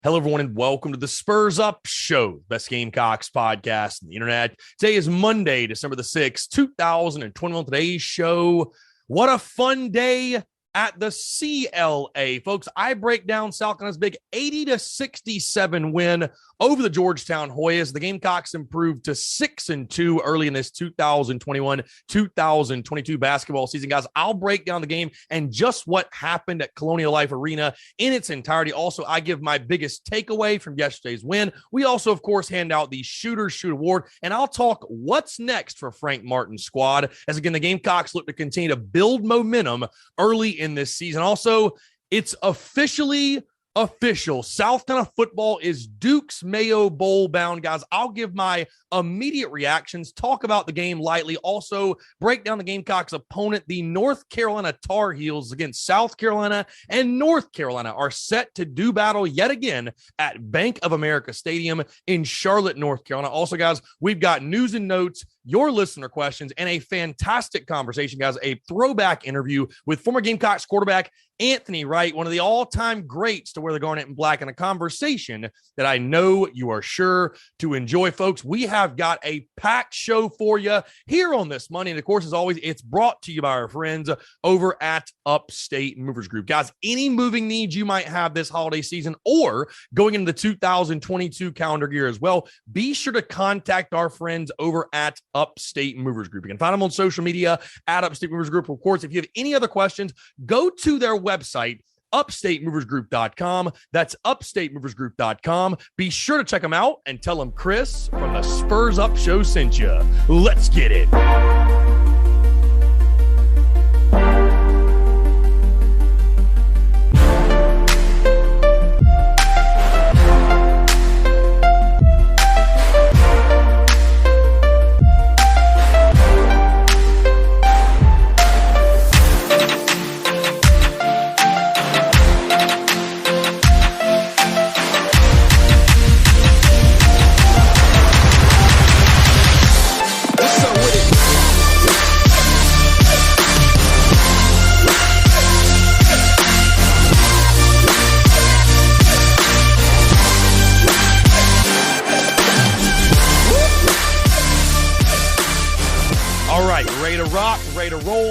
Hello, everyone, and welcome to the Spurs Up Show, best Gamecocks podcast on the internet. Today is Monday, December the 6th, 2021. Today's show, what a fun day at the CLA, folks. I break down Salcon's big 80-67 win over the Georgetown Hoyas. The Gamecocks improved to 6-2 early in this 2021-2022 basketball season. Guys, I'll break down the game and just what happened at Colonial Life Arena in its entirety. Also, I give my biggest takeaway from yesterday's win. We also, of course, hand out the Shooters Shoot Award, and I'll talk what's next for Frank Martin's squad as, again, the Gamecocks look to continue to build momentum early in this season. Also, it's officially official. Salcon football is Duke's Mayo Bowl bound, guys. I'll give my immediate reactions, talk about the game lightly, also break down the Gamecocks' opponent. The North Carolina Tar Heels against South Carolina and North Carolina are set to do battle yet again at Bank of America Stadium in Charlotte, North Carolina. Also, guys, we've got news and notes, your listener questions, and a fantastic conversation, guys, a throwback interview with former Gamecocks quarterback Anthony Wright, one of the all-time greats to wear the garnet and black, and a conversation that I know you are sure to enjoy, folks. We have got a packed show for you here on this Monday, and of course, as always, it's brought to you by our friends over at Upstate Movers Group. Guys, any moving needs you might have this holiday season or going into the 2022 calendar year as well, be sure to contact our friends over at Upstate Movers Group. You can find them on social media at Upstate Movers Group. Of course, if you have any other questions, go to their website, upstatemoversgroup.com. That's upstatemoversgroup.com. Be sure to check them out and tell them Chris from the Spurs Up Show sent you. Let's get it.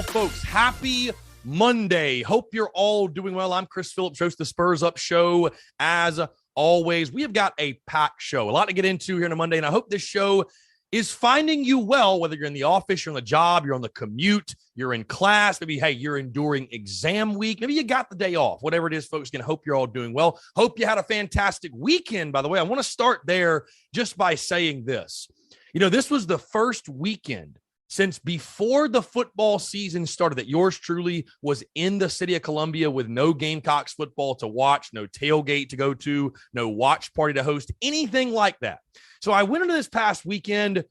Folks, happy Monday. Hope you're all doing well. I'm Chris Phillips, host of the Spurs Up Show. As always, we have got a packed show, a lot to get into here on a Monday, and I hope this show is finding you well, whether you're in the office, you're on the job, you're on the commute, you're in class, maybe, hey, you're enduring exam week, maybe you got the day off, whatever it is, folks. Again, hope you're all doing well. Hope you had a fantastic weekend, by the way. I want to start there just by saying this. You know, this was the first weekend since before the football season started that yours truly was in the city of Columbia with no Gamecocks football to watch, no tailgate to go to, no watch party to host, anything like that. So I went into this past weekend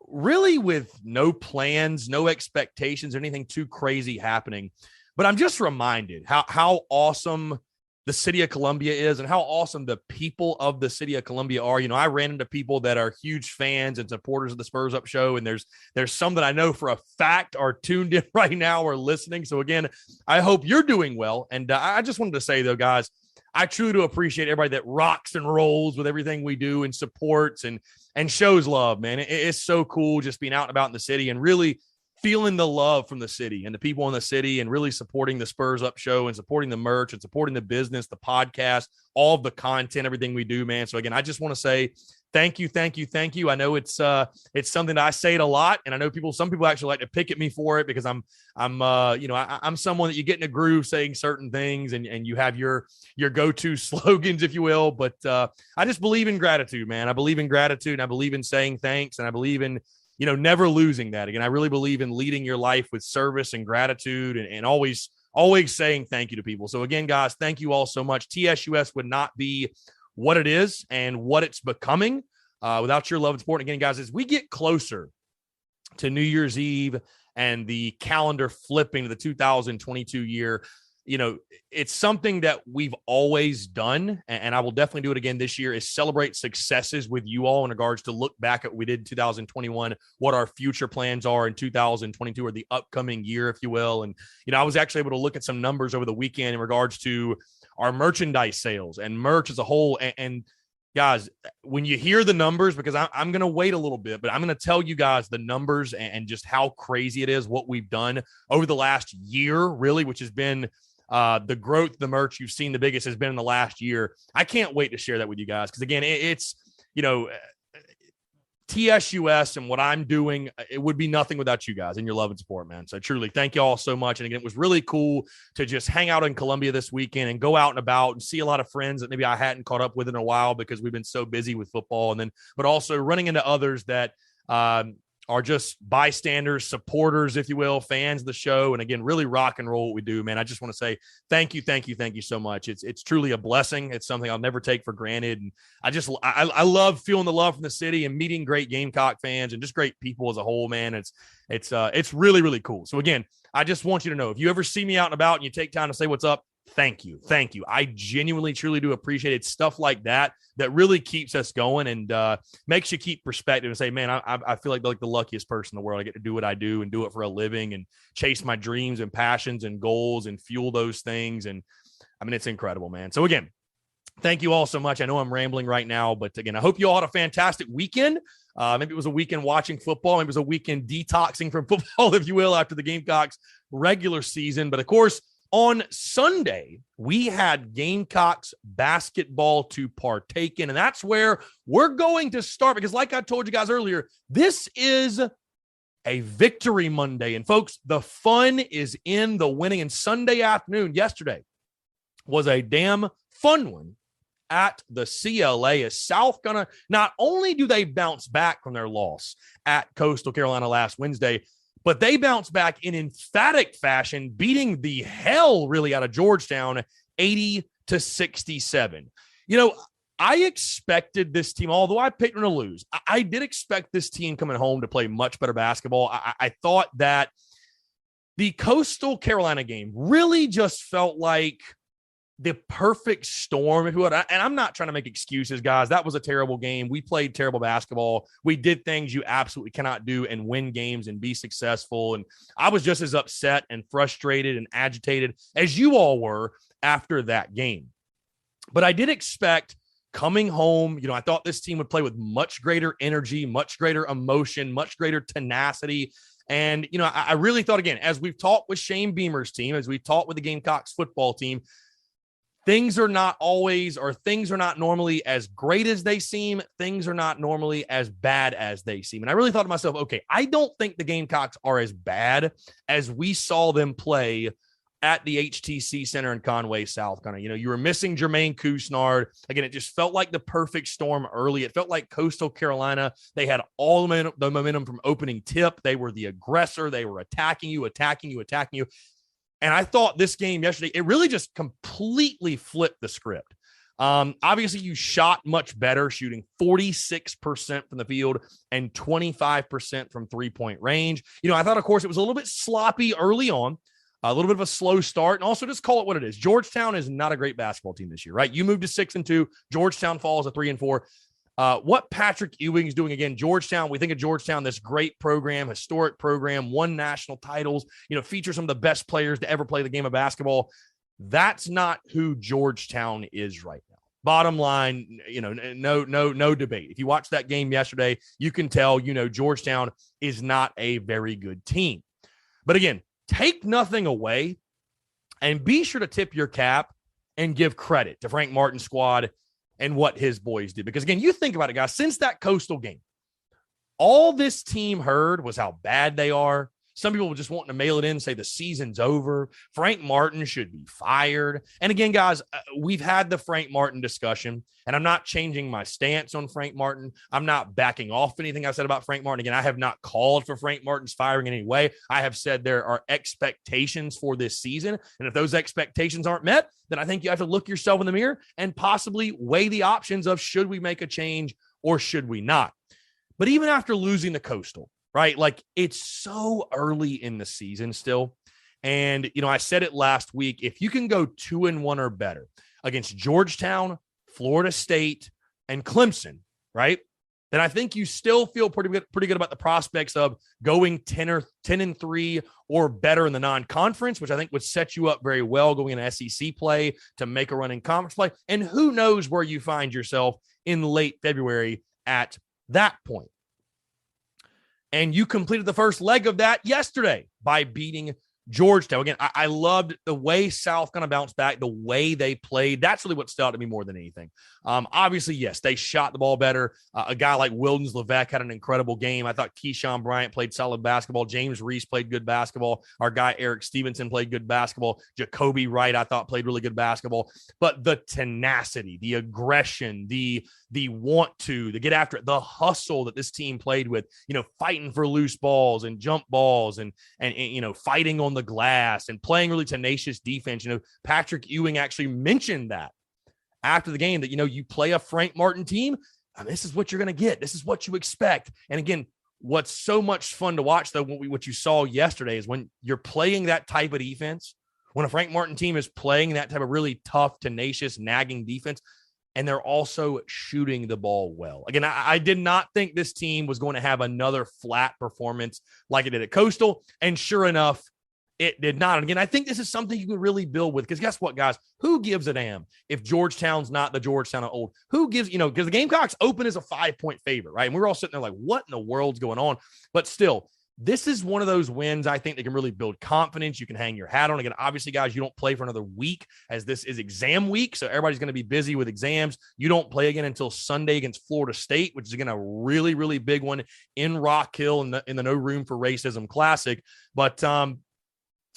really with no plans, no expectations, or anything too crazy happening. But I'm just reminded how awesome the city of Columbia is and how awesome the people of the city of Columbia are. You know, I ran into people that are huge fans and supporters of the Spurs Up Show, and there's some that I know for a fact are tuned in right now or listening. So again, I hope you're doing well. And I just wanted to say, though, guys, I truly do appreciate everybody that rocks and rolls with everything we do and supports and shows love, man. It's so cool just being out and about in the city and really feeling the love from the city and the people in the city and really supporting the Spurs Up Show and supporting the merch and supporting the business, the podcast, all of the content, everything we do, man. So again, I just want to say thank you, thank you, thank you. I know it's something that I say it a lot, and I know some people actually like to pick at me for it because I'm someone that you get in a groove saying certain things and you have your go-to slogans, if you will. But I just believe in gratitude, man. I believe in gratitude, and I believe in saying thanks, and I believe in never losing that. Again, I really believe in leading your life with service and gratitude and always saying thank you to people. So again, guys, thank you all so much. TSUS would not be what it is and what it's becoming without your love and support. And again, guys, as we get closer to New Year's Eve and the calendar flipping to the 2022 year, it's something that we've always done, and I will definitely do it again this year, is celebrate successes with you all in regards to look back at what we did in 2021, what our future plans are in 2022 or the upcoming year, if you will. And, I was actually able to look at some numbers over the weekend in regards to our merchandise sales and merch as a whole. And guys, when you hear the numbers, because I'm going to wait a little bit, but I'm going to tell you guys the numbers and just how crazy it is what we've done over the last year, really, which has been the growth, the merch you've seen, the biggest has been in the last year. I can't wait to share that with you guys. Because again, it's, TSUS and what I'm doing, it would be nothing without you guys and your love and support, man. So truly, thank you all so much. And again, it was really cool to just hang out in Columbia this weekend and go out and about and see a lot of friends that maybe I hadn't caught up with in a while because we've been so busy with football. And then, but also running into others that are just bystanders, supporters, if you will, fans of the show. And again, really rock and roll what we do, man. I just want to say thank you so much. It's truly a blessing. It's something I'll never take for granted. And I love feeling the love from the city and meeting great Gamecock fans and just great people as a whole, man. It's really, really cool. So again, I just want you to know, if you ever see me out and about and you take time to say what's up, thank you. I genuinely, truly do appreciate it. Stuff like that really keeps us going and makes you keep perspective and say, man, I feel like the luckiest person in the world. I get to do what I do and do it for a living and chase my dreams and passions and goals and fuel those things. And I mean, it's incredible, man. So again, thank you all so much. I know I'm rambling right now, but again, I hope you all had a fantastic weekend. Maybe it was a weekend watching football. Maybe it was a weekend detoxing from football, if you will, after the Gamecocks regular season. But of course, on Sunday, we had Gamecocks basketball to partake in, and that's where we're going to start because like I told you guys earlier, this is a victory Monday. And folks, the fun is in the winning. And Sunday afternoon, yesterday, was a damn fun one at the CLA as Salcon. Not only do they bounce back from their loss at Coastal Carolina last Wednesday, but they bounced back in emphatic fashion, beating the hell really out of Georgetown 80-67. I expected this team, although I picked them to lose, I did expect this team coming home to play much better basketball. I thought that the Coastal Carolina game really just felt like the perfect storm, if you would. And I'm not trying to make excuses, guys. That was a terrible game. We played terrible basketball. We did things you absolutely cannot do and win games and be successful. And I was just as upset and frustrated and agitated as you all were after that game. But I did expect coming home, I thought this team would play with much greater energy, much greater emotion, much greater tenacity. And, I really thought, again, as we've talked with Shane Beamer's team, as we've talked with the Gamecocks football team, things are not normally as great as they seem. Things are not normally as bad as they seem. And I really thought to myself, okay, I don't think the Gamecocks are as bad as we saw them play at the HTC Center in Conway, South Carolina. You were missing Jermaine Couisnard. Again, it just felt like the perfect storm early. It felt like Coastal Carolina. They had all the momentum from opening tip. They were the aggressor. They were attacking you. And I thought this game yesterday, it really just completely flipped the script. Obviously, you shot much better, shooting 46% from the field and 25% from three-point range. I thought, of course, it was a little bit sloppy early on, a little bit of a slow start, and also just call it what it is. Georgetown is not a great basketball team this year, right? You moved to 6-2. Georgetown falls to 3-4. What Patrick Ewing is doing again, Georgetown, we think of Georgetown, this great program, historic program, won national titles, features some of the best players to ever play the game of basketball. That's not who Georgetown is right now. Bottom line, no debate. If you watched that game yesterday, you can tell, Georgetown is not a very good team. But again, take nothing away and be sure to tip your cap and give credit to Frank Martin's squad and what his boys did. Because again, you think about it, guys, since that Coastal game, all this team heard was how bad they are. Some people were just wanting to mail it in and say the season's over. Frank Martin should be fired. And again, guys, we've had the Frank Martin discussion, and I'm not changing my stance on Frank Martin. I'm not backing off anything I said about Frank Martin. Again, I have not called for Frank Martin's firing in any way. I have said there are expectations for this season, and if those expectations aren't met, then I think you have to look yourself in the mirror and possibly weigh the options of should we make a change or should we not. But even after losing the Coastal, right? Like, it's so early in the season still. And, I said it last week, if you can go 2-1 or better against Georgetown, Florida State, and Clemson, right? then I think you still feel pretty good about the prospects of going 10-3 or better in the non-conference, which I think would set you up very well going into SEC play to make a run in conference play. And who knows where you find yourself in late February at that point. And you completed the first leg of that yesterday by beating Georgetown. Again, I loved the way South kind of bounced back, the way they played. That's really what stood out to me more than anything. Obviously, yes, they shot the ball better. A guy like Wildens Levesque had an incredible game. I thought Keyshawn Bryant played solid basketball. James Reese played good basketball. Our guy Eric Stevenson played good basketball. Jacoby Wright, I thought, played really good basketball. But the tenacity, the aggression, the want to get after it, the hustle that this team played with, fighting for loose balls and jump balls and fighting on the glass and playing really tenacious defense. Patrick Ewing actually mentioned that after the game that, you play a Frank Martin team, this is what you're going to get. This is what you expect. And again, what's so much fun to watch, though, what you saw yesterday is when you're playing that type of defense, when a Frank Martin team is playing that type of really tough, tenacious, nagging defense, and they're also shooting the ball well. Again, I did not think this team was going to have another flat performance like it did at Coastal. And sure enough, it did not. And again, I think this is something you can really build with, because guess what, guys? Who gives a damn if Georgetown's not the Georgetown of old? Who gives, because the Gamecocks open as a 5-point favorite, right? And we're all sitting there like, what in the world's going on? But still, this is one of those wins I think that can really build confidence. You can hang your hat on. Again, obviously, guys, you don't play for another week, as this is exam week, so everybody's going to be busy with exams. You don't play again until Sunday against Florida State, which is, again, a really, really big one in Rock Hill in the No Room for Racism Classic. But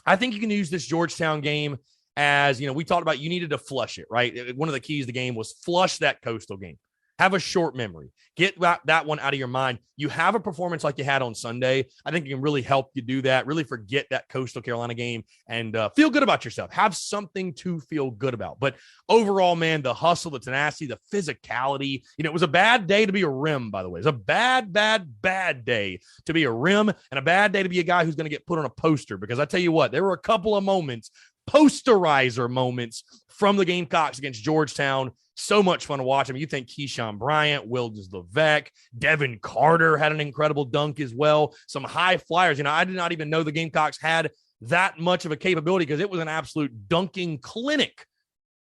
I think you can use this Georgetown game as, we talked about, you needed to flush it, right? One of the keys to the game was flush that Coastal game. Have a short memory. Get that one out of your mind. You have a performance like you had on Sunday. I think it can really help you do that. Really forget that Coastal Carolina game and feel good about yourself. Have something to feel good about. But overall, man, the hustle, the tenacity, the physicality. It was a bad day to be a rim, by the way. It's a bad, bad, bad day to be a rim, and a bad day to be a guy who's going to get put on a poster. Because I tell you what, there were a couple of moments, posterizer moments from the Gamecocks against Georgetown. So much fun to watch. You think Keyshawn Bryant, Wildens Levesque, Devin Carter had an incredible dunk as well. Some high flyers. I did not even know the Gamecocks had that much of a capability, because it was an absolute dunking clinic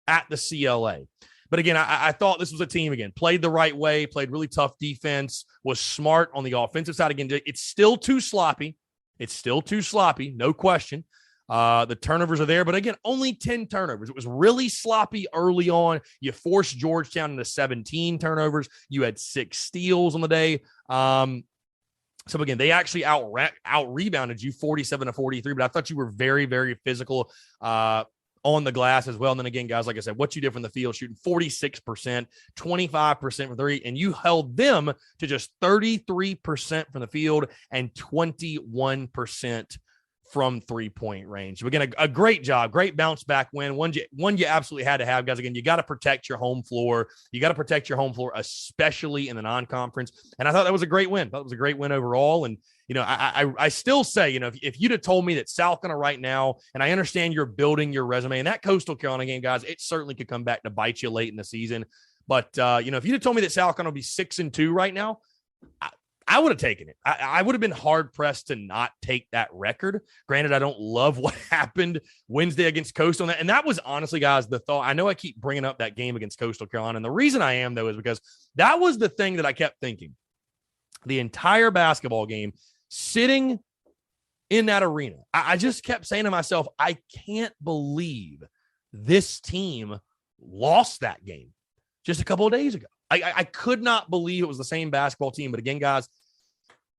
at the CLA. But again, I thought this was a team, again, played the right way, played really tough defense, was smart on the offensive side. Again, it's still too sloppy. No question. The turnovers are there, but again, only 10 turnovers. It was really sloppy early on. You forced Georgetown into 17 turnovers. You had 6 steals on the day. So again, they actually out rebounded you 47-43, but I thought you were very, very physical on the glass as well. And then again, guys, like I said, what you did from the field, shooting 46%, 25% from 3, and you held them to just 33% from the field and 21% from 3-point range. So again, a great job, great bounce back win. One you absolutely had to have, guys. Again, you got to protect your home floor. You got to protect your home floor, especially in the non-conference. And I thought that was a great win. I thought it was a great win overall. And, I still say, if you'd have told me that Salcon right now, and I understand you're building your resume, and that Coastal Carolina game, guys, it certainly could come back to bite you late in the season. But, if you'd have told me that Salcon will be 6-2 right now, I would have taken it. I would have been hard-pressed to not take that record. Granted, I don't love what happened Wednesday against Coastal. And that was honestly, guys, the thought. I know I keep bringing up that game against Coastal Carolina. And the reason I am, though, is because that was the thing that I kept thinking. The entire basketball game, sitting in that arena, I just kept saying to myself, I can't believe this team lost that game just a couple of days ago. I could not believe it was the same basketball team. But again, guys,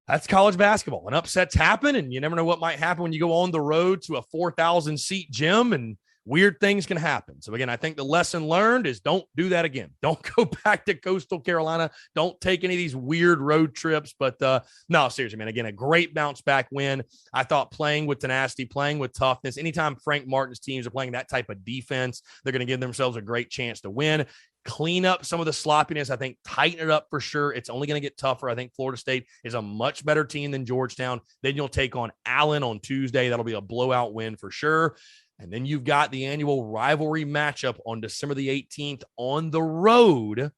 that's college basketball, and upsets happen, and you never know what might happen when you go on the road to a 4,000-seat gym, and weird things can happen. So again, I think the lesson learned is don't do that again. Don't go back to Coastal Carolina. Don't take any of these weird road trips. But no, seriously, man, again, a great bounce back win. I thought playing with tenacity, playing with toughness, anytime Frank Martin's teams are playing that type of defense, they're going to give themselves a great chance to win. Clean up some of the sloppiness. I think tighten it up for sure. It's only going to get tougher. I think Florida State is a much better team than Georgetown. Then you'll take on Allen on Tuesday. That'll be a blowout win for sure. And then you've got the annual rivalry matchup on December the 18th on the road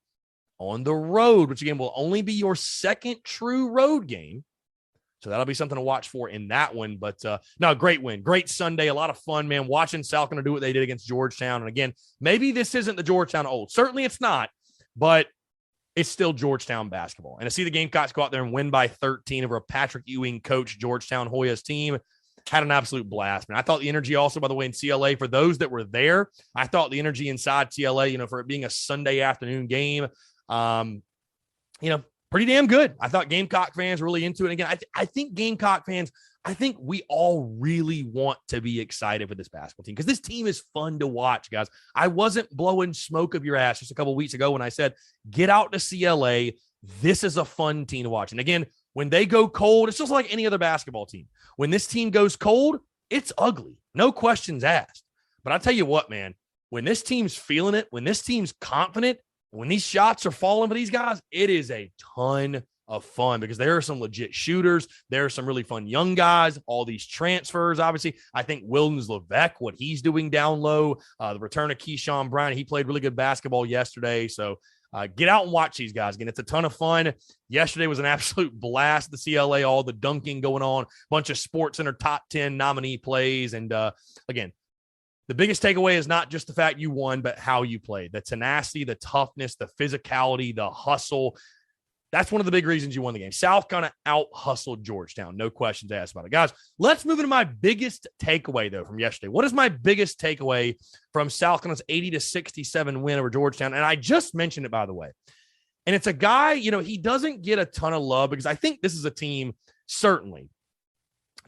on the road, which again will only be your second true road game. So that'll be something to watch for in that one. But no, great win. Great Sunday. A lot of fun, man. Watching Salcon do what they did against Georgetown. And again, maybe this isn't the Georgetown old. Certainly it's not, but it's still Georgetown basketball. And to see the Gamecocks go out there and win by 13 over a Patrick Ewing coach Georgetown Hoyas team, had an absolute blast, man. I thought the energy also, by the way, in CLA, for those that were there, I thought the energy inside CLA, for it being a Sunday afternoon game, pretty damn good. I thought Gamecock fans were really into it. And again, I think Gamecock fans, I think we all really want to be excited for this basketball team because this team is fun to watch, guys. I wasn't blowing smoke up your ass just a couple of weeks ago when I said, get out to CLA. This is a fun team to watch. And again, when they go cold, it's just like any other basketball team. When this team goes cold, it's ugly. No questions asked. But I tell you what, man, when this team's feeling it, when this team's confident, when these shots are falling for these guys, it is a ton of fun because there are some legit shooters. There are some really fun young guys, all these transfers, obviously. I think Wildens Levesque, what he's doing down low, the return of Keyshawn Bryant, he played really good basketball yesterday. So get out and watch these guys. Again, it's a ton of fun. Yesterday was an absolute blast. The CLA, all the dunking going on, bunch of Sports Center top 10 nominee plays. And again, the biggest takeaway is not just the fact you won, but how you played. The tenacity, the toughness, the physicality, the hustle. That's one of the big reasons you won the game. South kind of out-hustled Georgetown. No questions asked about it. Guys, let's move into my biggest takeaway, though, from yesterday. What is my biggest takeaway from Salcon's 80-67 win over Georgetown? And I just mentioned it, by the way. And it's a guy, he doesn't get a ton of love because I think this is a team, certainly,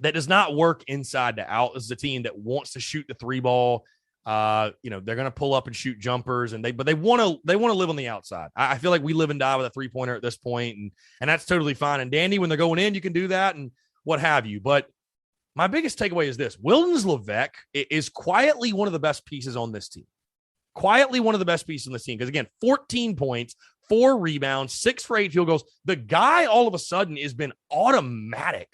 that does not work inside to out. This is a team that wants to shoot the three ball. They're going to pull up and shoot jumpers, but they want to live on the outside. I feel like we live and die with a 3-pointer at this point, and that's totally fine. And dandy, when they're going in, you can do that and what have you. But my biggest takeaway is this: Wildens Levesque is quietly one of the best pieces on this team. Quietly one of the best pieces on this team because again, 14 points, 4 rebounds, 6 for 8 field goals. The guy all of a sudden has been automatic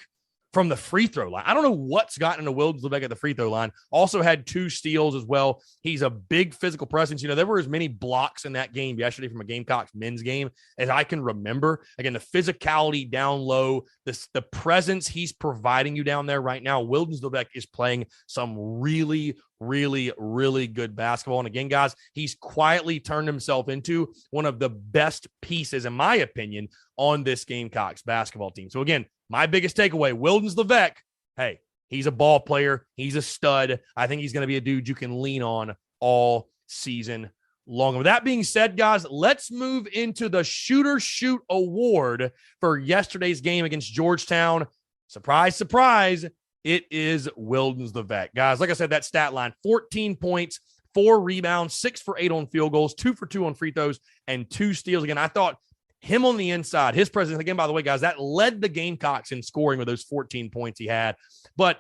from the free throw line. I don't know what's gotten into Wildens Levesque at the free throw line. Also had 2 steals as well. He's a big physical presence. There were as many blocks in that game yesterday from a Gamecocks men's game as I can remember. Again, the physicality down low, the presence he's providing you down there right now. Wildens Levesque is playing some really, really, really good basketball. And again, guys, he's quietly turned himself into one of the best pieces, in my opinion, on this Gamecocks basketball team. So again, my biggest takeaway, Wildens Levesque, hey, he's a ball player. He's a stud. I think he's going to be a dude you can lean on all season long. With that being said, guys, let's move into the Shooter Shoot Award for yesterday's game against Georgetown. Surprise, surprise, it is Wildens Levesque. Guys, like I said, that stat line, 14 points, 4 rebounds, 6 for 8 on field goals, 2 for 2 on free throws, and 2 steals. Again, I thought him on the inside, his presence, again, by the way, guys, that led the Gamecocks in scoring with those 14 points he had. But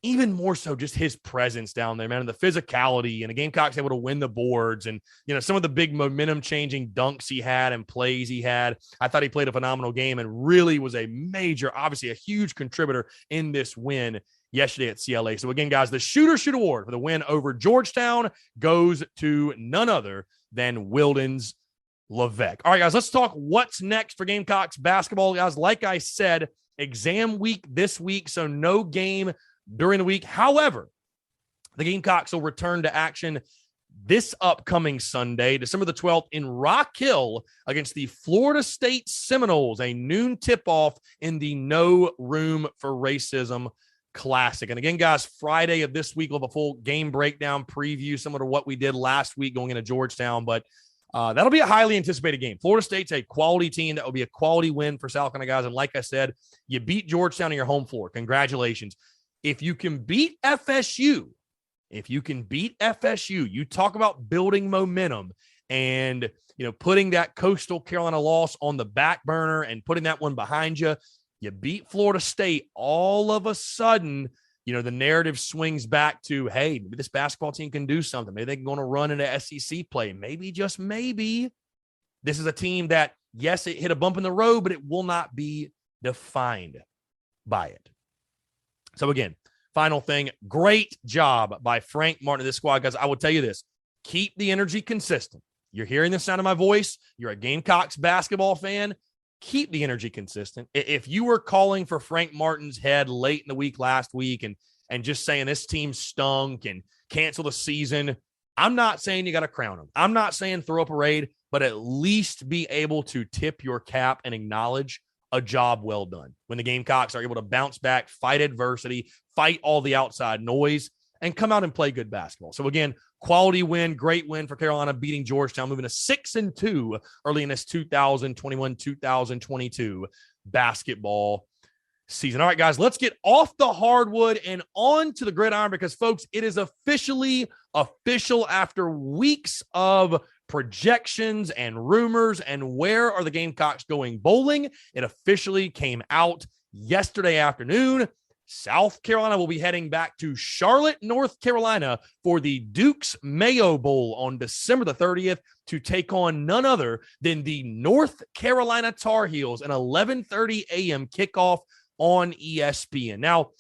even more so, just his presence down there, man, and the physicality, and the Gamecocks able to win the boards, and some of the big momentum-changing dunks he had and plays he had. I thought he played a phenomenal game and really was a major, obviously a huge contributor in this win yesterday at CLA. So again, guys, the Shooter Shoot Award for the win over Georgetown goes to none other than Wildens Levesque. All right, guys, let's talk what's next for Gamecocks basketball. Guys, like I said, exam week this week, so no game during the week. However, the Gamecocks will return to action this upcoming Sunday, December the 12th, in Rock Hill against the Florida State Seminoles, a noon tip-off in the No Room for Racism Classic. And again, guys, Friday of this week, we'll have a full game breakdown preview, similar to what we did last week going into Georgetown, but that'll be a highly anticipated game. Florida State's a quality team. That will be a quality win for Salcon, guys. And like I said, you beat Georgetown on your home floor. Congratulations. If you can beat FSU, you talk about building momentum and, putting that Coastal Carolina loss on the back burner and putting that one behind you. You beat Florida State, all of a sudden, the narrative swings back to, hey, maybe this basketball team can do something. Maybe they can go on a run into SEC play. Maybe, just maybe, this is a team that, yes, it hit a bump in the road, but it will not be defined by it. So again, final thing, great job by Frank Martin and this squad, guys. I will tell you this, keep the energy consistent. you're hearing the sound of my voice, you're a Gamecocks basketball fan, keep the energy consistent. If you were calling for Frank Martin's head late in the week last week and just saying this team stunk and cancel the season, I'm not saying you got to crown them. I'm not saying throw a parade, but at least be able to tip your cap and acknowledge a job well done when the Gamecocks are able to bounce back, fight adversity, fight all the outside noise, and come out and play good basketball. So again, quality win, great win for Carolina, beating Georgetown, moving to 6-2 early in this 2021-2022 basketball season. All right, guys, let's get off the hardwood and on to the gridiron because, folks, it is officially official after weeks of projections and rumors and where are the Gamecocks going bowling. It officially came out yesterday afternoon. South Carolina will be heading back to Charlotte, North Carolina for the Duke's Mayo Bowl on December the 30th to take on none other than the North Carolina Tar Heels, an 11:30 a.m. kickoff on ESPN. Now,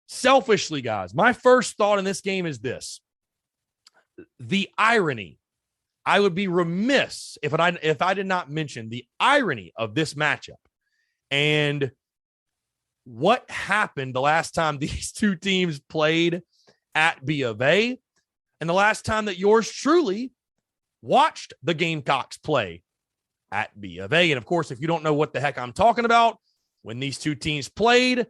selfishly, guys, my first thought in this game is this. The irony. I would be remiss if I did not mention the irony of this matchup and what happened the last time these two teams played at B of A and the last time that yours truly watched the Gamecocks play at B of A. And of course, if you don't know what the heck I'm talking about, when these two teams played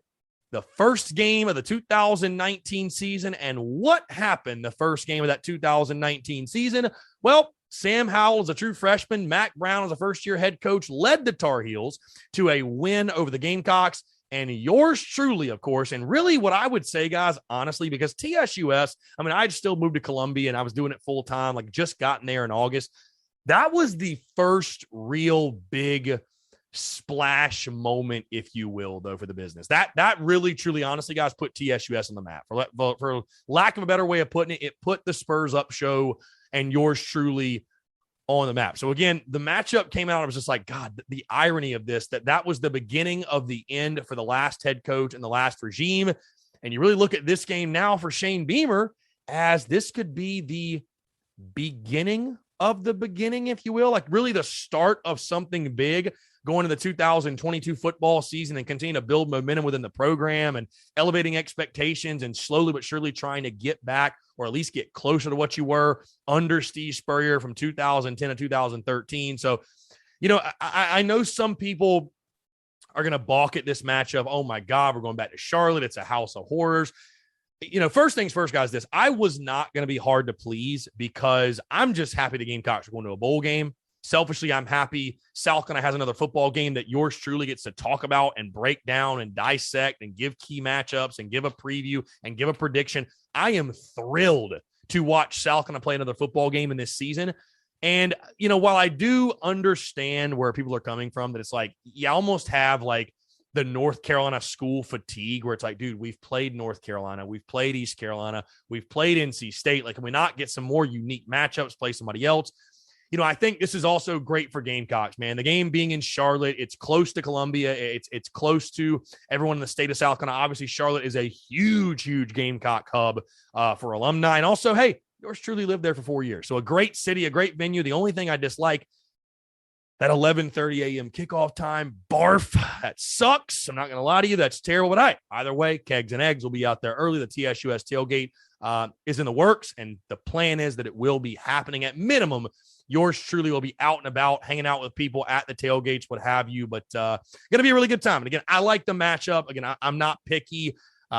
the first game of the 2019 season, and what happened the first game of that 2019 season? Well, Sam Howell is a true freshman. Mac Brown is a first-year head coach, led the Tar Heels to a win over the Gamecocks. And yours truly, of course, and really what I would say, guys, honestly, because TSUS, I mean, I'd still moved to Columbia and I was doing it full time, like just gotten there in August. That was the first real big splash moment, if you will, though, for the business. That really, truly, honestly, guys, put TSUS on the map. For lack of a better way of putting it, it put the Spurs Up show and yours truly on the map. So again, the matchup came out. I was just like, God, the irony of this, that was the beginning of the end for the last head coach and the last regime. And you really look at this game now for Shane Beamer as this could be the beginning of the beginning, if you will, like really the start of something big going into the 2022 football season and continue to build momentum within the program and elevating expectations and slowly but surely trying to get back or at least get closer to what you were under Steve Spurrier from 2010 to 2013. So, you know, I know some people are going to balk at this matchup. Oh my God, we're going back to Charlotte. It's a house of horrors. You know, first things first, guys, I was not going to be hard to please because I'm just happy the Gamecocks are going to a bowl game. Selfishly, I'm happy Salcon has another football game that yours truly gets to talk about and break down and dissect and give key matchups and give a preview and give a prediction. I am thrilled to watch Salcon play another football game in this season. And, you know, while I do understand where people are coming from, that it's like, you almost have like the North Carolina school fatigue where it's like, dude, we've played North Carolina, we've played East Carolina, we've played NC State. Like, can we not get some more unique matchups, play somebody else? You know, I think this is also great for Gamecocks, man. The game being in Charlotte, it's close to Columbia. It's close to everyone in the state of South Carolina. Obviously, Charlotte is a huge, huge Gamecock hub for alumni. And also, hey, yours truly lived there for 4 years. So a great city, a great venue. The only thing I dislike, that 11:30 a.m. kickoff time, barf, that sucks. I'm not going to lie to you. That's terrible. But hey, either way, Kegs and Eggs will be out there early. The TSUS tailgate is in the works, and the plan is that it will be happening at minimum. Yours truly will be out and about, hanging out with people at the tailgates, what have you. But going to be a really good time. And again, I like the matchup. Again, I'm not picky.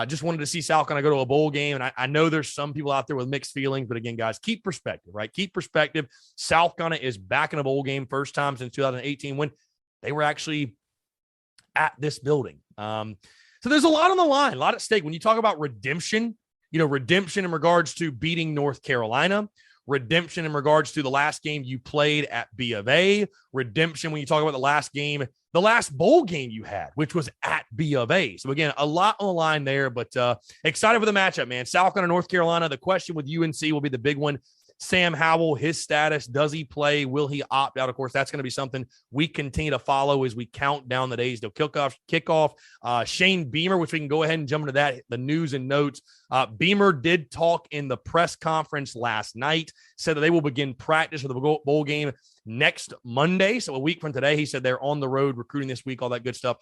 Just wanted to see Salcon go to a bowl game. And I know there's some people out there with mixed feelings. But again, guys, keep perspective, right? Keep perspective. Salcon is back in a bowl game, first time since 2018 when they were actually at this building. So there's a lot on the line, a lot at stake. When you talk about redemption, you know, redemption in regards to beating North Carolina, redemption in regards to the last game you played at B of A, redemption when you talk about the last game, the last bowl game you had, which was at B of A. So again, a lot on the line there, but excited for the matchup, man. Salcon and North Carolina. The question with UNC will be the big one. Sam Howell, his status, does he play? Will he opt out? Of course, that's going to be something we continue to follow as we count down the days to kickoff. Shane Beamer, which we can go ahead and jump into that, the news and notes. Beamer did talk in the press conference last night, said that they will begin practice for the bowl game next Monday. So a week from today, he said they're on the road recruiting this week, all that good stuff.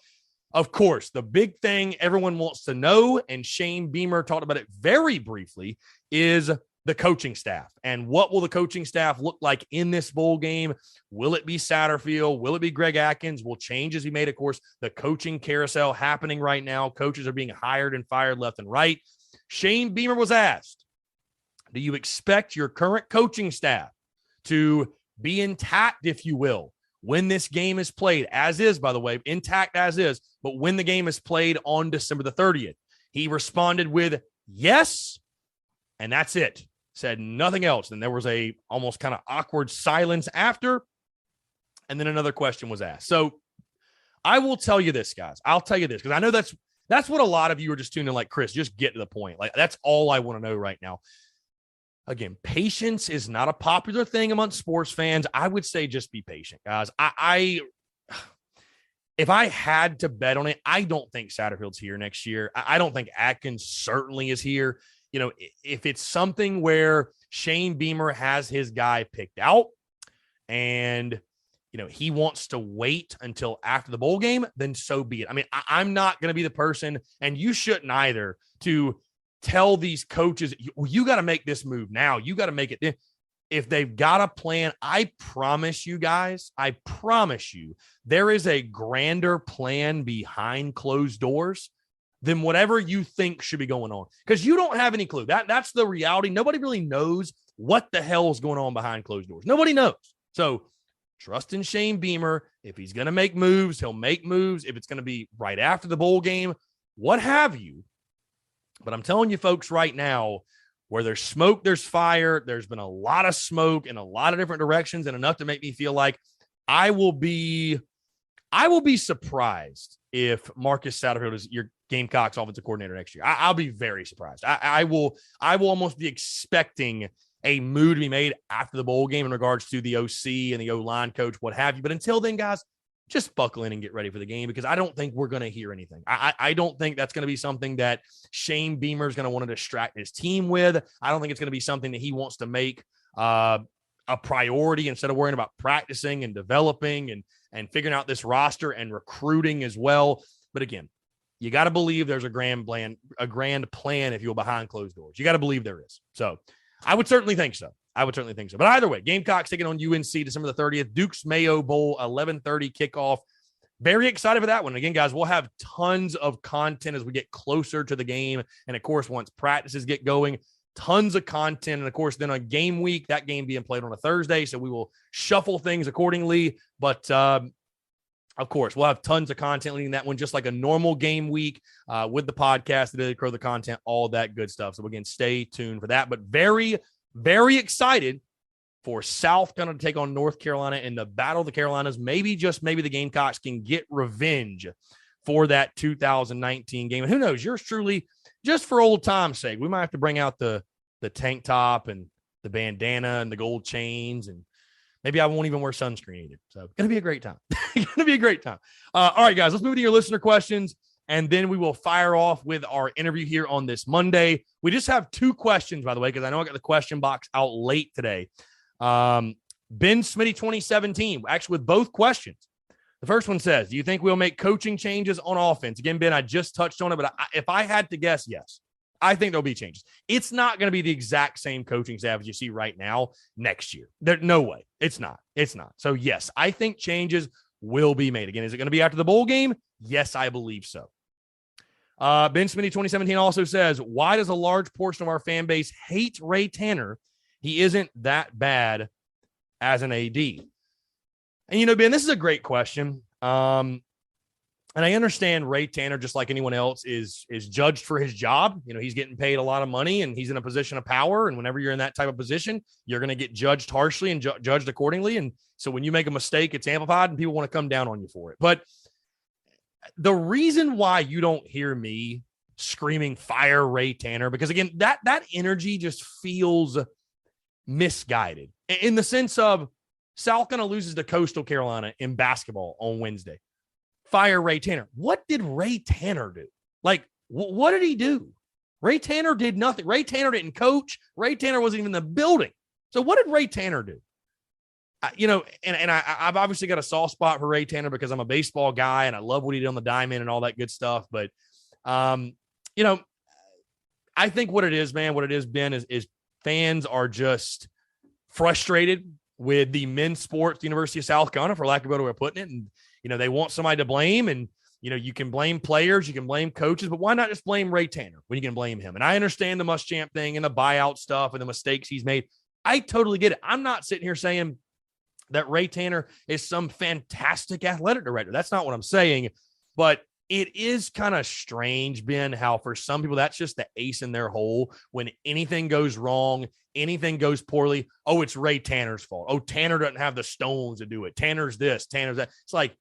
Of course, the big thing everyone wants to know, and Shane Beamer talked about it very briefly, is the coaching staff. And what will the coaching staff look like in this bowl game? Will it be Satterfield? Will it be Greg Atkins? Will changes be made? Of course, the coaching carousel happening right now. Coaches are being hired and fired left and right. Shane Beamer was asked, do you expect your current coaching staff to be intact, if you will, when this game is played, as is, by the way, intact as is, but when the game is played on December the 30th? He responded with yes, and that's it. Said nothing else. Then there was a almost kind of awkward silence after, and then another question was asked. So I will tell you this, guys. I'll tell you this, because I know that's what a lot of you are just tuning in like, Chris, just get to the point. Like, that's all I want to know right now. Again, patience is not a popular thing amongst sports fans. I would say just be patient, guys. If I had to bet on it, I don't think Satterfield's here next year. I don't think Atkins certainly is here. You know, if it's something where Shane Beamer has his guy picked out and, you know, he wants to wait until after the bowl game, then so be it. I mean, I'm not going to be the person, and you shouldn't either, to tell these coaches, you got to make this move now. You got to make it. If they've got a plan, I promise you guys, there is a grander plan behind closed doors than whatever you think should be going on, because you don't have any clue. That's the reality. Nobody really knows what the hell is going on behind closed doors. Nobody knows. So trust in Shane Beamer. If he's going to make moves, he'll make moves. If it's going to be right after the bowl game, what have you. But I'm telling you folks right now, where there's smoke, there's fire. There's been a lot of smoke in a lot of different directions, and enough to make me feel like I will be surprised if Marcus Satterfield is your Gamecocks offensive coordinator next year. I'll be very surprised. I will almost be expecting a move to be made after the bowl game in regards to the OC and the O-line coach, what have you. But until then, guys, just buckle in and get ready for the game, because I don't think we're going to hear anything. I don't think that's going to be something that Shane Beamer is going to want to distract his team with. I don't think it's going to be something that he wants to make a priority instead of worrying about practicing and developing and figuring out this roster and recruiting as well. But again, you got to believe there's a grand plan, if you will, behind closed doors. You got to believe there is. So I would certainly think so. But either way, Gamecocks taking on UNC December the 30th, Duke's Mayo Bowl, 11:30 kickoff. Very excited for that one. Again, guys, we'll have tons of content as we get closer to the game. And of course, once practices get going, tons of content. And of course, then on game week, that game being played on a Thursday. So we will shuffle things accordingly. But of course, we'll have tons of content leading that one, just like a normal game week with the podcast, the Daily Crow, the content, all that good stuff. So again, stay tuned for that. But very, very excited for Salcon to take on North Carolina in the Battle of the Carolinas. Maybe the Gamecocks can get revenge for that 2019 game. And who knows, yours truly, just for old time's sake, we might have to bring out the tank top and the bandana and the gold chains, and maybe I won't even wear sunscreen either. So it's going to be a great time. All right, guys, let's move to your listener questions, and then we will fire off with our interview here on this Monday. We just have 2 questions, by the way, because I know I got the question box out late today. Ben Smitty 2017, actually with both questions. The first one says, do you think we'll make coaching changes on offense? Again, Ben, I just touched on it, but if I had to guess, yes. I think there'll be changes. It's not going to be the exact same coaching staff as you see right now next year. There's no way. It's not. So, yes, I think changes will be made. Again, is it going to be after the bowl game? Yes, I believe so. Ben Smitty 2017 also says, why does a large portion of our fan base hate Ray Tanner? He isn't that bad as an AD. And, Ben, this is a great question. And I understand Ray Tanner, just like anyone else, is judged for his job. He's getting paid a lot of money and he's in a position of power. And whenever you're in that type of position, you're going to get judged harshly and judged accordingly. And so when you make a mistake, it's amplified and people want to come down on you for it. But the reason why you don't hear me screaming fire Ray Tanner, because again, that energy just feels misguided in the sense of Salcon loses to Coastal Carolina in basketball on Wednesday. Fire Ray Tanner. What did Ray Tanner do? Like, what did he do? Ray Tanner did nothing. Ray Tanner didn't coach. Ray Tanner wasn't even in the building. So what did Ray Tanner do? I've obviously got a soft spot for Ray Tanner because I'm a baseball guy and I love what he did on the diamond and all that good stuff. But, I think what it is, man, what it has been is fans are just frustrated with the men's sports, the University of South Carolina, for lack of a better way of putting it. And, they want somebody to blame, and, you can blame players, you can blame coaches, but why not just blame Ray Tanner when you can blame him? And I understand the Muschamp thing and the buyout stuff and the mistakes he's made. I totally get it. I'm not sitting here saying that Ray Tanner is some fantastic athletic director. That's not what I'm saying, but it is kind of strange, Ben, how for some people, that's just the ace in their hole. When anything goes wrong, anything goes poorly, oh, it's Ray Tanner's fault. Oh, Tanner doesn't have the stones to do it. Tanner's this, Tanner's that. It's like,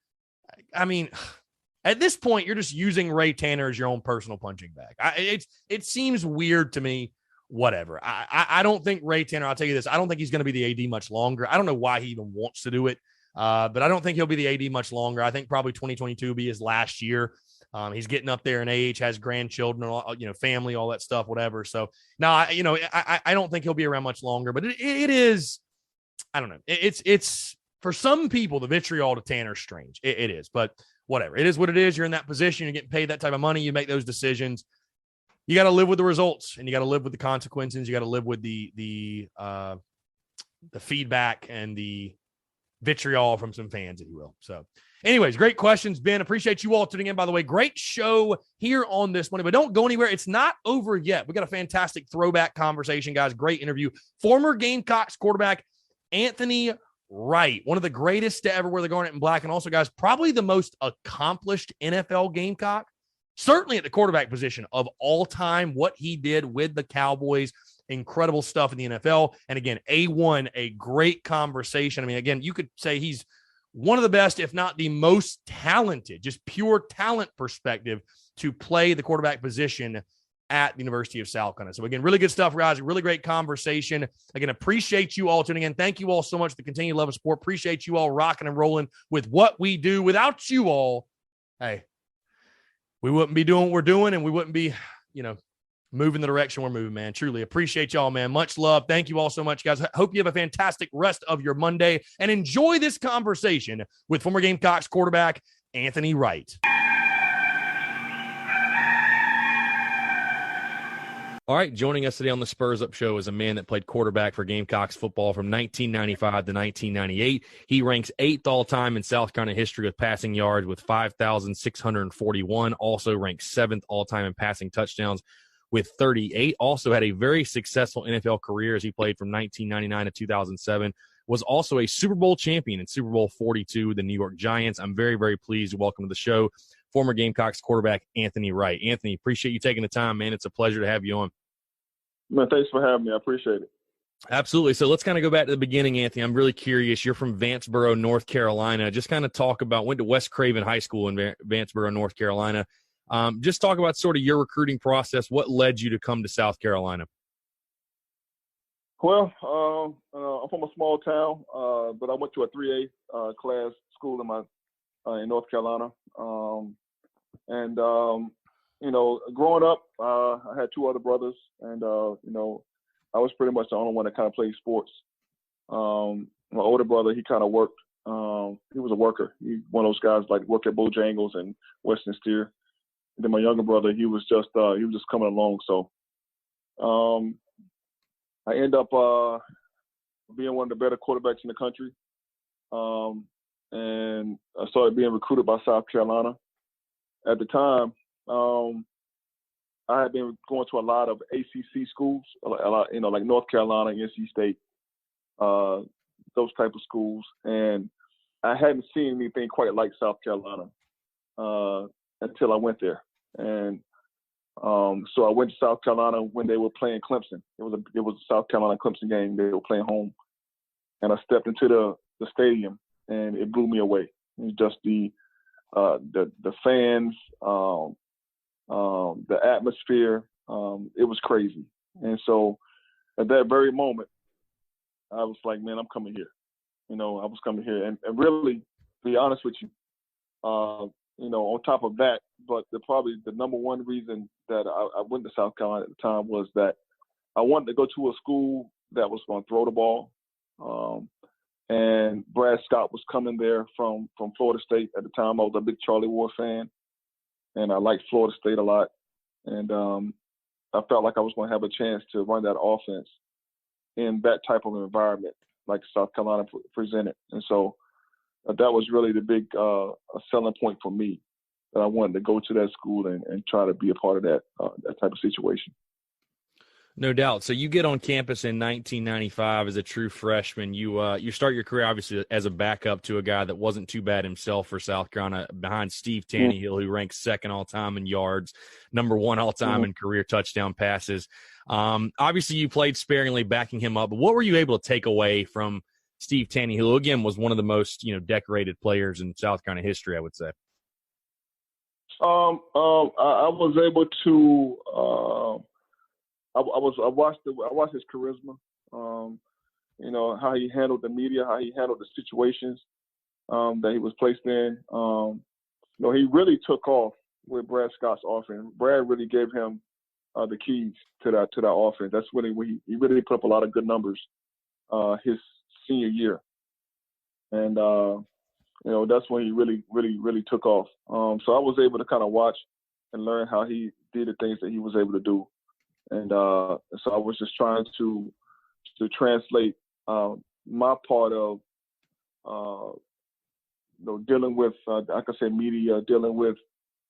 at this point, you're just using Ray Tanner as your own personal punching bag. It seems weird to me. Whatever. I don't think Ray Tanner, I'll tell you this, I don't think he's going to be the AD much longer. I don't know why he even wants to do it, but I don't think he'll be the AD much longer. I think probably 2022 will be his last year. He's getting up there in age, has grandchildren, family, all that stuff, whatever. So now, I don't think he'll be around much longer, but it is, I don't know. It's for some people, the vitriol to Tanner's strange. It is, but whatever. It is what it is. You're in that position. You're getting paid that type of money. You make those decisions. You got to live with the results, and you got to live with the consequences. You got to live with the feedback and the vitriol from some fans, if you will. So anyways, great questions, Ben. Appreciate you all tuning in. By the way, great show here on this Monday, but don't go anywhere. It's not over yet. We got a fantastic throwback conversation, guys. Great interview. Former Gamecocks quarterback Anthony Wright, one of the greatest to ever wear the garnet in black. And also, guys, probably the most accomplished NFL Gamecock, certainly at the quarterback position of all time. What he did with the Cowboys, incredible stuff in the NFL. And again, a great conversation. I mean, again, you could say he's one of the best, if not the most talented, just pure talent perspective, to play the quarterback position at the University of Salcon. So again, really good stuff, guys. Really great conversation. Again, appreciate you all tuning in. Thank you all so much for the continued love and support. Appreciate you all rocking and rolling with what we do. Without you all, hey, we wouldn't be doing what we're doing, and we wouldn't be, moving the direction we're moving, man. Truly appreciate y'all, man. Much love. Thank you all so much, guys. Hope you have a fantastic rest of your Monday, and enjoy this conversation with former Gamecocks quarterback Anthony Wright. All right, joining us today on the Spurs Up Show is a man that played quarterback for Gamecocks football from 1995 to 1998. He ranks 8th all-time in South Carolina history with passing yards with 5,641. Also ranks 7th all-time in passing touchdowns with 38. Also had a very successful NFL career as he played from 1999 to 2007. Was also a Super Bowl champion in Super Bowl 42 with the New York Giants. I'm very, very pleased to welcome to the show former Gamecocks quarterback Anthony Wright. Anthony, appreciate you taking the time, man. It's a pleasure to have you on. Man, thanks for having me. I appreciate it. Absolutely. So let's kind of go back to the beginning, Anthony. I'm really curious. You're from Vanceboro, North Carolina. Just kind of talk about, went to West Craven High School in Vanceboro, North Carolina. Just talk about sort of your recruiting process. What led you to come to South Carolina? Well, I'm from a small town, but I went to a 3A class school in North Carolina. Growing up, I had 2 other brothers, and I was pretty much the only one that kind of played sports. My older brother, he kind of worked. He was a worker. He one of those guys like worked at Bojangles and Western Steer. And then my younger brother, he was just coming along. So I ended up being one of the better quarterbacks in the country, and I started being recruited by South Carolina. At the time, I had been going to a lot of ACC schools, a lot, like North Carolina, NC State, those type of schools, and I hadn't seen anything quite like South Carolina until I went there. And so I went to South Carolina when they were playing Clemson. It was a South Carolina Clemson game. They were playing home, and I stepped into the stadium, and it blew me away. It was just the fans, the atmosphere. It was crazy. And so at that very moment, I was like, man, I'm coming here. I was coming here. And really, to be honest with you, on top of that, but probably the number one reason that I went to South Carolina at the time was that I wanted to go to a school that was going to throw the ball. And Brad Scott was coming there from Florida State at the time. I was a big Charlie Ward fan, and I liked Florida State a lot. And I felt like I was going to have a chance to run that offense in that type of environment like South Carolina presented. And so that was really the big selling point for me, that I wanted to go to that school and try to be a part of that type of situation. No doubt. So you get on campus in 1995 as a true freshman. You start your career obviously as a backup to a guy that wasn't too bad himself for South Carolina, behind Steve Tannehill, who ranks second all time in yards, number one all time in career touchdown passes. Obviously, you played sparingly, backing him up. But what were you able to take away from Steve Tannehill, who again was one of the most decorated players in South Carolina history, I would say? I was able to. I watched his charisma, how he handled the media, how he handled the situations that he was placed in. He really took off with Brad Scott's offense. Brad really gave him the keys to that offense. That's when he really put up a lot of good numbers his senior year, and that's when he really took off. So I was able to kind of watch and learn how he did the things that he was able to do. And so I was just trying to translate my part of, dealing with, like I said, media, dealing with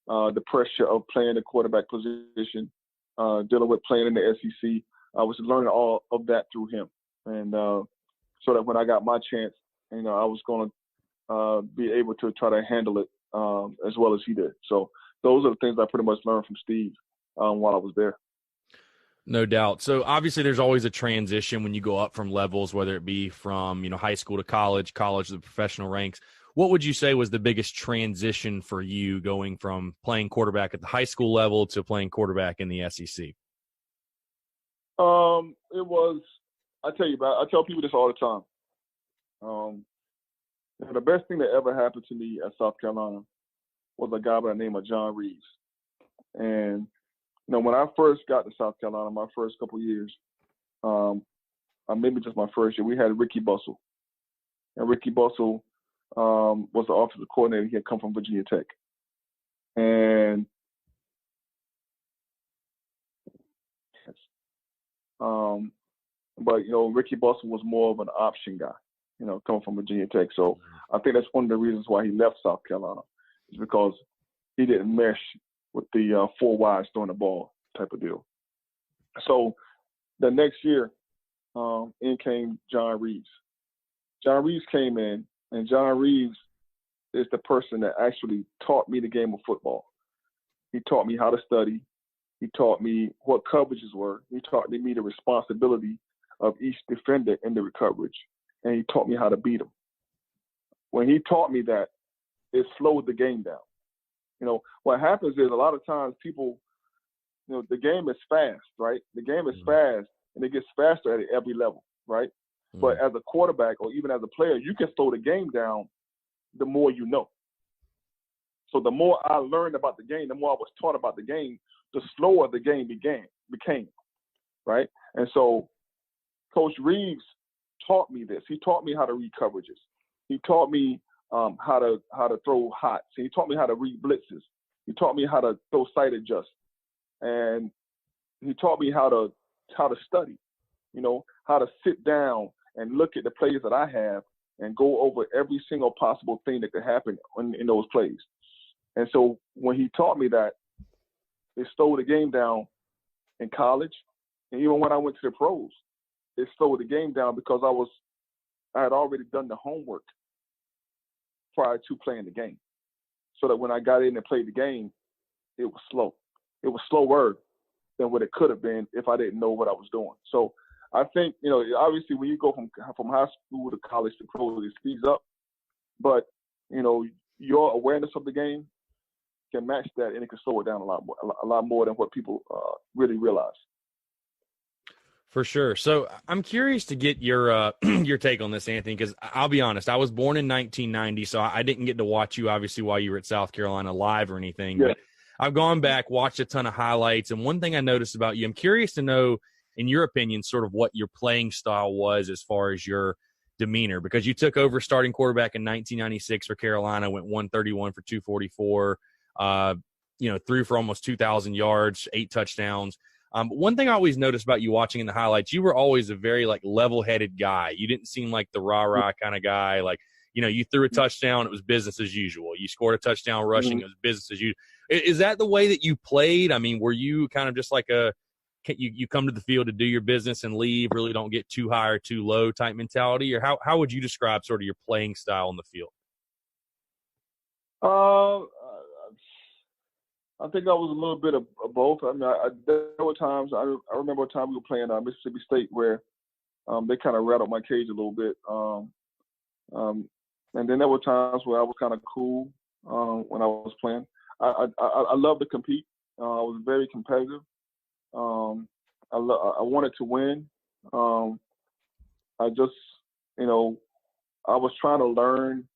the pressure of playing the quarterback position, dealing with playing in the SEC. I was learning all of that through him. And so that when I got my chance, I was going to be able to try to handle it as well as he did. So those are the things I pretty much learned from Steve while I was there. No doubt. So obviously there's always a transition when you go up from levels, whether it be from, high school to college to the professional ranks. What would you say was the biggest transition for you going from playing quarterback at the high school level to playing quarterback in the SEC? It was, I tell people this all the time. The best thing that ever happened to me at South Carolina was a guy by the name of John Reeves. And when I first got to South Carolina, my first couple of years, maybe just my first year, we had Ricky Bussell. And Ricky Bussell was the offensive coordinator. He had come from Virginia Tech. And but Ricky Bussell was more of an option guy, coming from Virginia Tech. So I think that's one of the reasons why he left South Carolina, is because he didn't mesh with the four wides throwing the ball type of deal. So the next year, in came John Reeves. John Reeves came in, and John Reeves is the person that actually taught me the game of football. He taught me how to study. He taught me what coverages were. He taught me the responsibility of each defender in the coverage, and he taught me how to beat them. When he taught me that, it slowed the game down. What happens is a lot of times people, the game is fast, right? The game is fast, and it gets faster at every level, right? But as a quarterback or even as a player, you can slow the game down the more you know. So the more I learned about the game, the more I was taught about the game, the slower the game became, right? And so Coach Reeves taught me this. He taught me how to read coverages. He taught me how to throw hots. He taught me how to read blitzes. He taught me how to throw sight adjust, and he taught me how to study. How to sit down and look at the plays that I have and go over every single possible thing that could happen in those plays. And so when he taught me that, it slowed the game down in college, and even when I went to the pros, it slowed the game down because I had already done the homework prior to playing the game, so that when I got in and played the game, it was slow. It was slower than what it could have been if I didn't know what I was doing. So I think, obviously when you go from high school to college to pro, it speeds up. But, your awareness of the game can match that, and it can slow it down a lot more than what people really realize. For sure. So I'm curious to get your your take on this, Anthony, because I'll be honest, I was born in 1990, so I didn't get to watch you, obviously, while you were at South Carolina live or anything. Yeah. But I've gone back, watched a ton of highlights, and one thing I noticed about you, I'm curious to know, in your opinion, sort of what your playing style was as far as your demeanor, because you took over starting quarterback in 1996 for Carolina, went 131 for 244, threw for almost 2,000 yards, 8 touchdowns. One thing I always noticed about you watching in the highlights, you were always a very level-headed guy. You didn't seem like the rah-rah kind of guy. You threw a touchdown, it was business as usual. You scored a touchdown rushing, it was business as usual. Is that the way that you played? I mean, were you kind of just like you come to the field to do your business and leave, really don't get too high or too low type mentality? Or how would you describe sort of your playing style on the field? I think I was a little bit of both. I mean, there were times, I remember a time we were playing Mississippi State where they kind of rattled my cage a little bit. And then there were times where I was kind of cool when I was playing. I love to compete. I was very competitive. I wanted to win. I just, I was trying to learn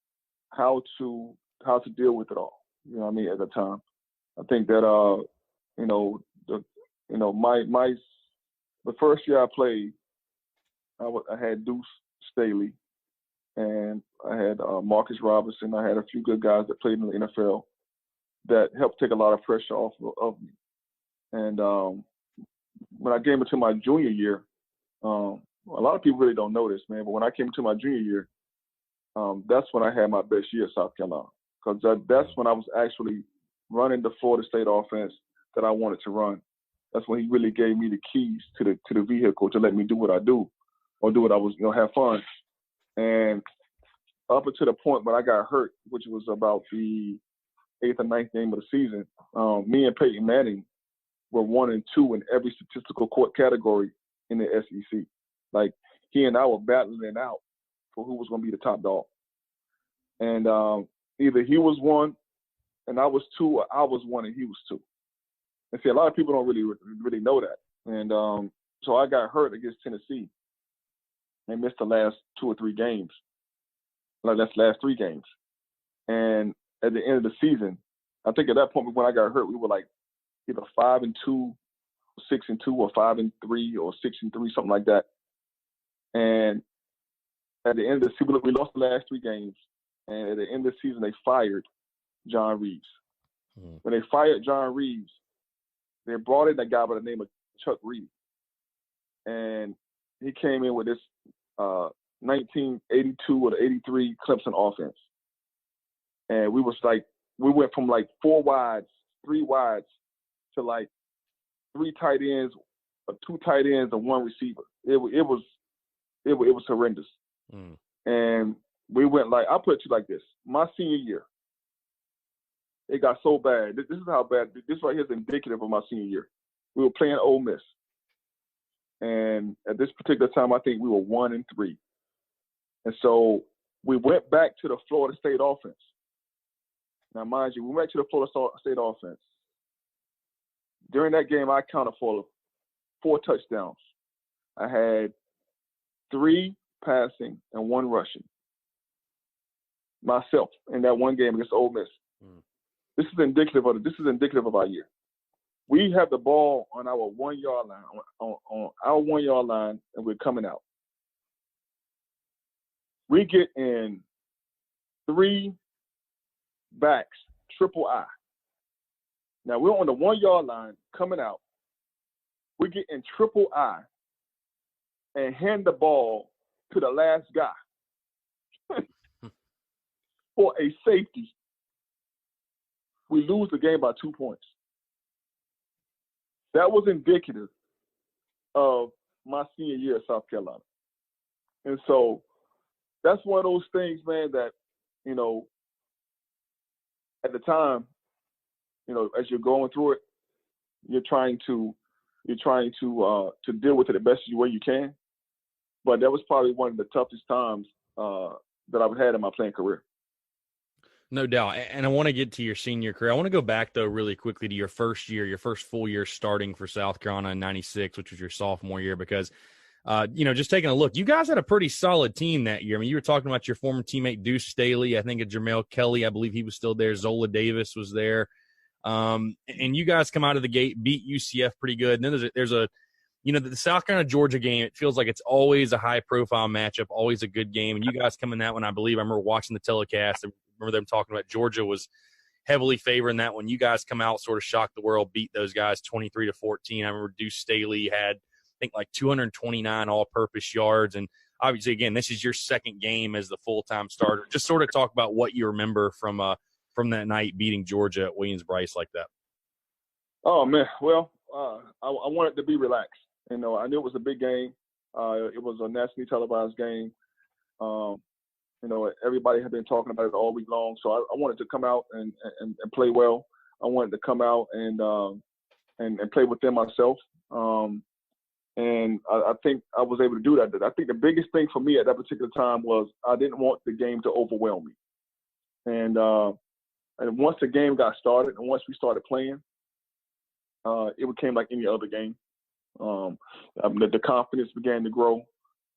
how to deal with it all. You know what I mean, at the time. I think that the first year I played, I had Deuce Staley, and I had Marcus Robinson. I had a few good guys that played in the NFL that helped take a lot of pressure off of me. And when I came into my junior year, a lot of people really don't know this, man, but when I came into my junior year, that's when I had my best year at South Carolina, because that's when I was actually running the Florida State offense that I wanted to run. That's when he really gave me the keys to the vehicle to let me do what I do, or do what I was, have fun. And up until the point when I got hurt, which was about the 8th or 9th game of the season, me and Peyton Manning were 1 and 2 in every statistical court category in the SEC. Like, he and I were battling it out for who was going to be the top dog. And either he was 1 and I was 2, or I was 1 and he was 2. And see, a lot of people don't really know that. And so I got hurt against Tennessee and missed the last 2 or 3 games. That's the last 3 games. And at the end of the season, I think at that point when I got hurt, we were like either 5-2, 6-2, or 5-3, or 6-3, something like that. And at the end of the season, we lost the last 3 games. And at the end of the season, they fired John Reeves. When they fired John Reeves, they brought in a guy by the name of Chuck Reed. And he came in with this 1982 or 83 Clemson offense. And we went from 4 wides, 3 wides to 3 tight ends, or 2 tight ends, and 1 receiver. It was horrendous. And we went I'll put it to you like this. My senior year, it got so bad. This is how bad. This right here is indicative of my senior year. We were playing Ole Miss. And at this particular time, I think we were 1 and 3. And so we went back to the Florida State offense. Now, mind you, we went to the Florida State offense. During that game, I counted for 4 touchdowns. I had 3 passing and 1 rushing. Myself in that one game against Ole Miss. This is indicative of our year. We have the ball on our 1-yard line, on our 1-yard line, and we're coming out. We get in 3 backs, triple I. Now we're on the 1-yard line coming out. We get in triple I and hand the ball to the last guy for a safety. We lose the game by 2 points. That was indicative of my senior year at South Carolina. And so that's one of those things, man, that, at the time, as you're going through it, you're trying to deal with it the best way you can. But that was probably one of the toughest times that I've had in my playing career. No doubt. And I want to get to your senior career. I want to go back, though, really quickly to your first year, your first full year starting for South Carolina in 96, which was your sophomore year, because, just taking a look, you guys had a pretty solid team that year. I mean, you were talking about your former teammate, Deuce Staley. I think Jermel Kelly, I believe he was still there. Zola Davis was there. And you guys come out of the gate, beat UCF pretty good. And then there's a the South Carolina Georgia game, it feels like it's always a high profile matchup, always a good game. And you guys come in that one, I remember watching the telecast. I remember them talking about Georgia was heavily favoring that one. You guys come out, sort of shocked the world, beat those guys 23-14. I remember Deuce Staley had, I think, like 229 all-purpose yards. And obviously, again, this is your second game as the full-time starter. Just sort of talk about what you remember from that night beating Georgia at Williams-Brice like that. Oh, man. Well, I wanted to be relaxed. I knew it was a big game. It was a nationally televised game. Everybody had been talking about it all week long. So I wanted to come out and play well. I wanted to come out and play within myself. And I think I was able to do that. I think the biggest thing for me at that particular time was I didn't want the game to overwhelm me. And once the game got started and once we started playing, it became like any other game. The confidence began to grow,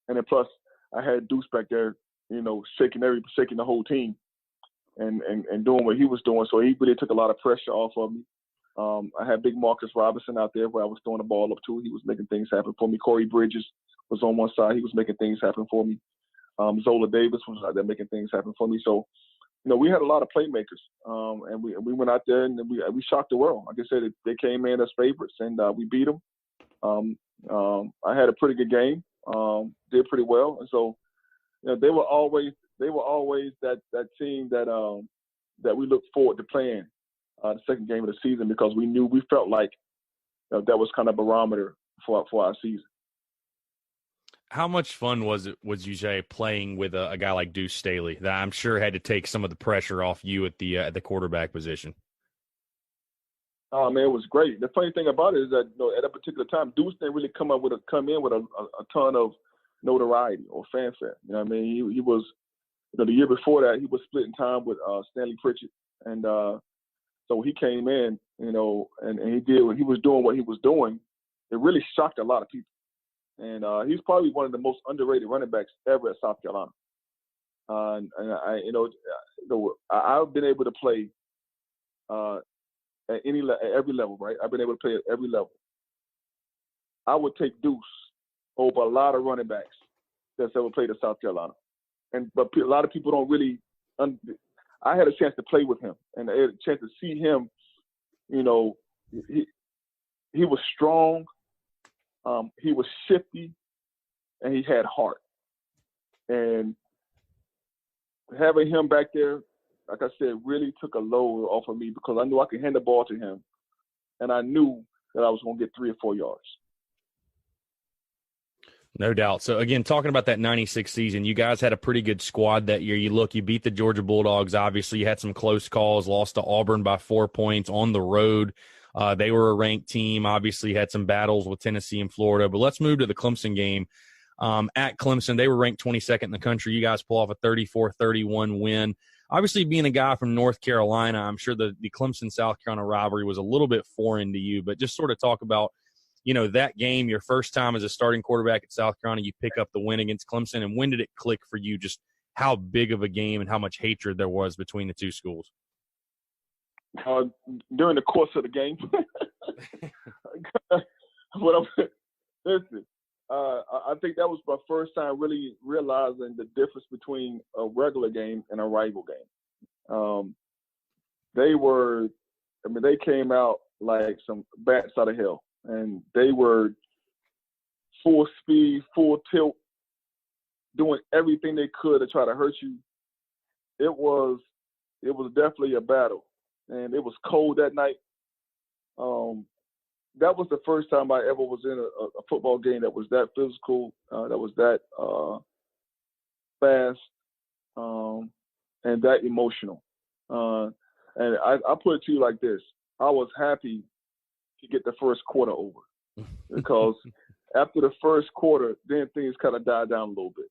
and then plus I had Deuce back there, shaking the whole team, and doing what he was doing. So he really took a lot of pressure off of me. I had big Marcus Robinson out there where I was throwing the ball up to. He was making things happen for me. Corey Bridges was on one side. He was making things happen for me. Zola Davis was out there making things happen for me. So, we had a lot of playmakers, and we went out there and we shocked the world. Like I said, they came in as favorites, and we beat them. I had a pretty good game, did pretty well, and so they were always that team that we looked forward to playing the second game of the season, because we felt like that was kind of a barometer for our season. How much fun was you say, playing with a guy like Deuce Staley that I'm sure had to take some of the pressure off you at the quarterback position? Oh man, it was great. The funny thing about it is that at a particular time, Deuce didn't really come in with a ton of notoriety or fanfare. He was, the year before that, he was splitting time with Stanley Pritchett, and so he came in, and he did when he was doing what he was doing. It really shocked a lot of people, and he's probably one of the most underrated running backs ever at South Carolina. And I've been able to play at every level, right? I've been able to play at every level. I would take Deuce over a lot of running backs that's ever played at South Carolina. But a lot of people don't really I had a chance to play with him, and I had a chance to see him. He was strong, he was shifty, and he had heart. And having him back there, like I said, really took a load off of me, because I knew I could hand the ball to him, and I knew that I was going to get 3 or 4 yards. No doubt. So, again, talking about that 96 season, you guys had a pretty good squad that year. You beat the Georgia Bulldogs. Obviously, you had some close calls, lost to Auburn by 4 points on the road. They were a ranked team. Obviously, you had some battles with Tennessee and Florida. But let's move to the Clemson game. At Clemson, they were ranked 22nd in the country. You guys pull off a 34-31 win. Obviously, being a guy from North Carolina, I'm sure the Clemson-South Carolina rivalry was a little bit foreign to you. But just sort of talk about, that game, your first time as a starting quarterback at South Carolina, you pick up the win against Clemson. And when did it click for you, just how big of a game and how much hatred there was between the two schools? During the course of the game. Listen, I think that was my first time really realizing the difference between a regular game and a rival game. They came out like some bats out of hell, and they were full speed, full tilt, doing everything they could to try to hurt you. It was definitely a battle, and it was cold that night. That was the first time I ever was in a football game that was that physical, that was that fast, and that emotional. And I put it to you like this: I was happy to get the first quarter over, because after the first quarter, then things kind of died down a little bit.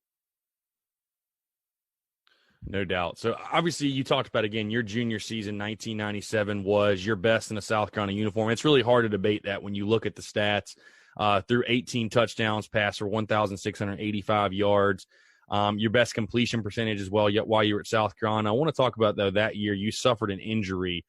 No doubt. So obviously you talked about, again, your junior season, 1997, was your best in a South Carolina uniform. It's really hard to debate that when you look at the stats. Through 18 touchdowns, passed for 1,685 yards. Your best completion percentage as well, yet while you were at South Carolina. I want to talk about, though, that year you suffered an injury.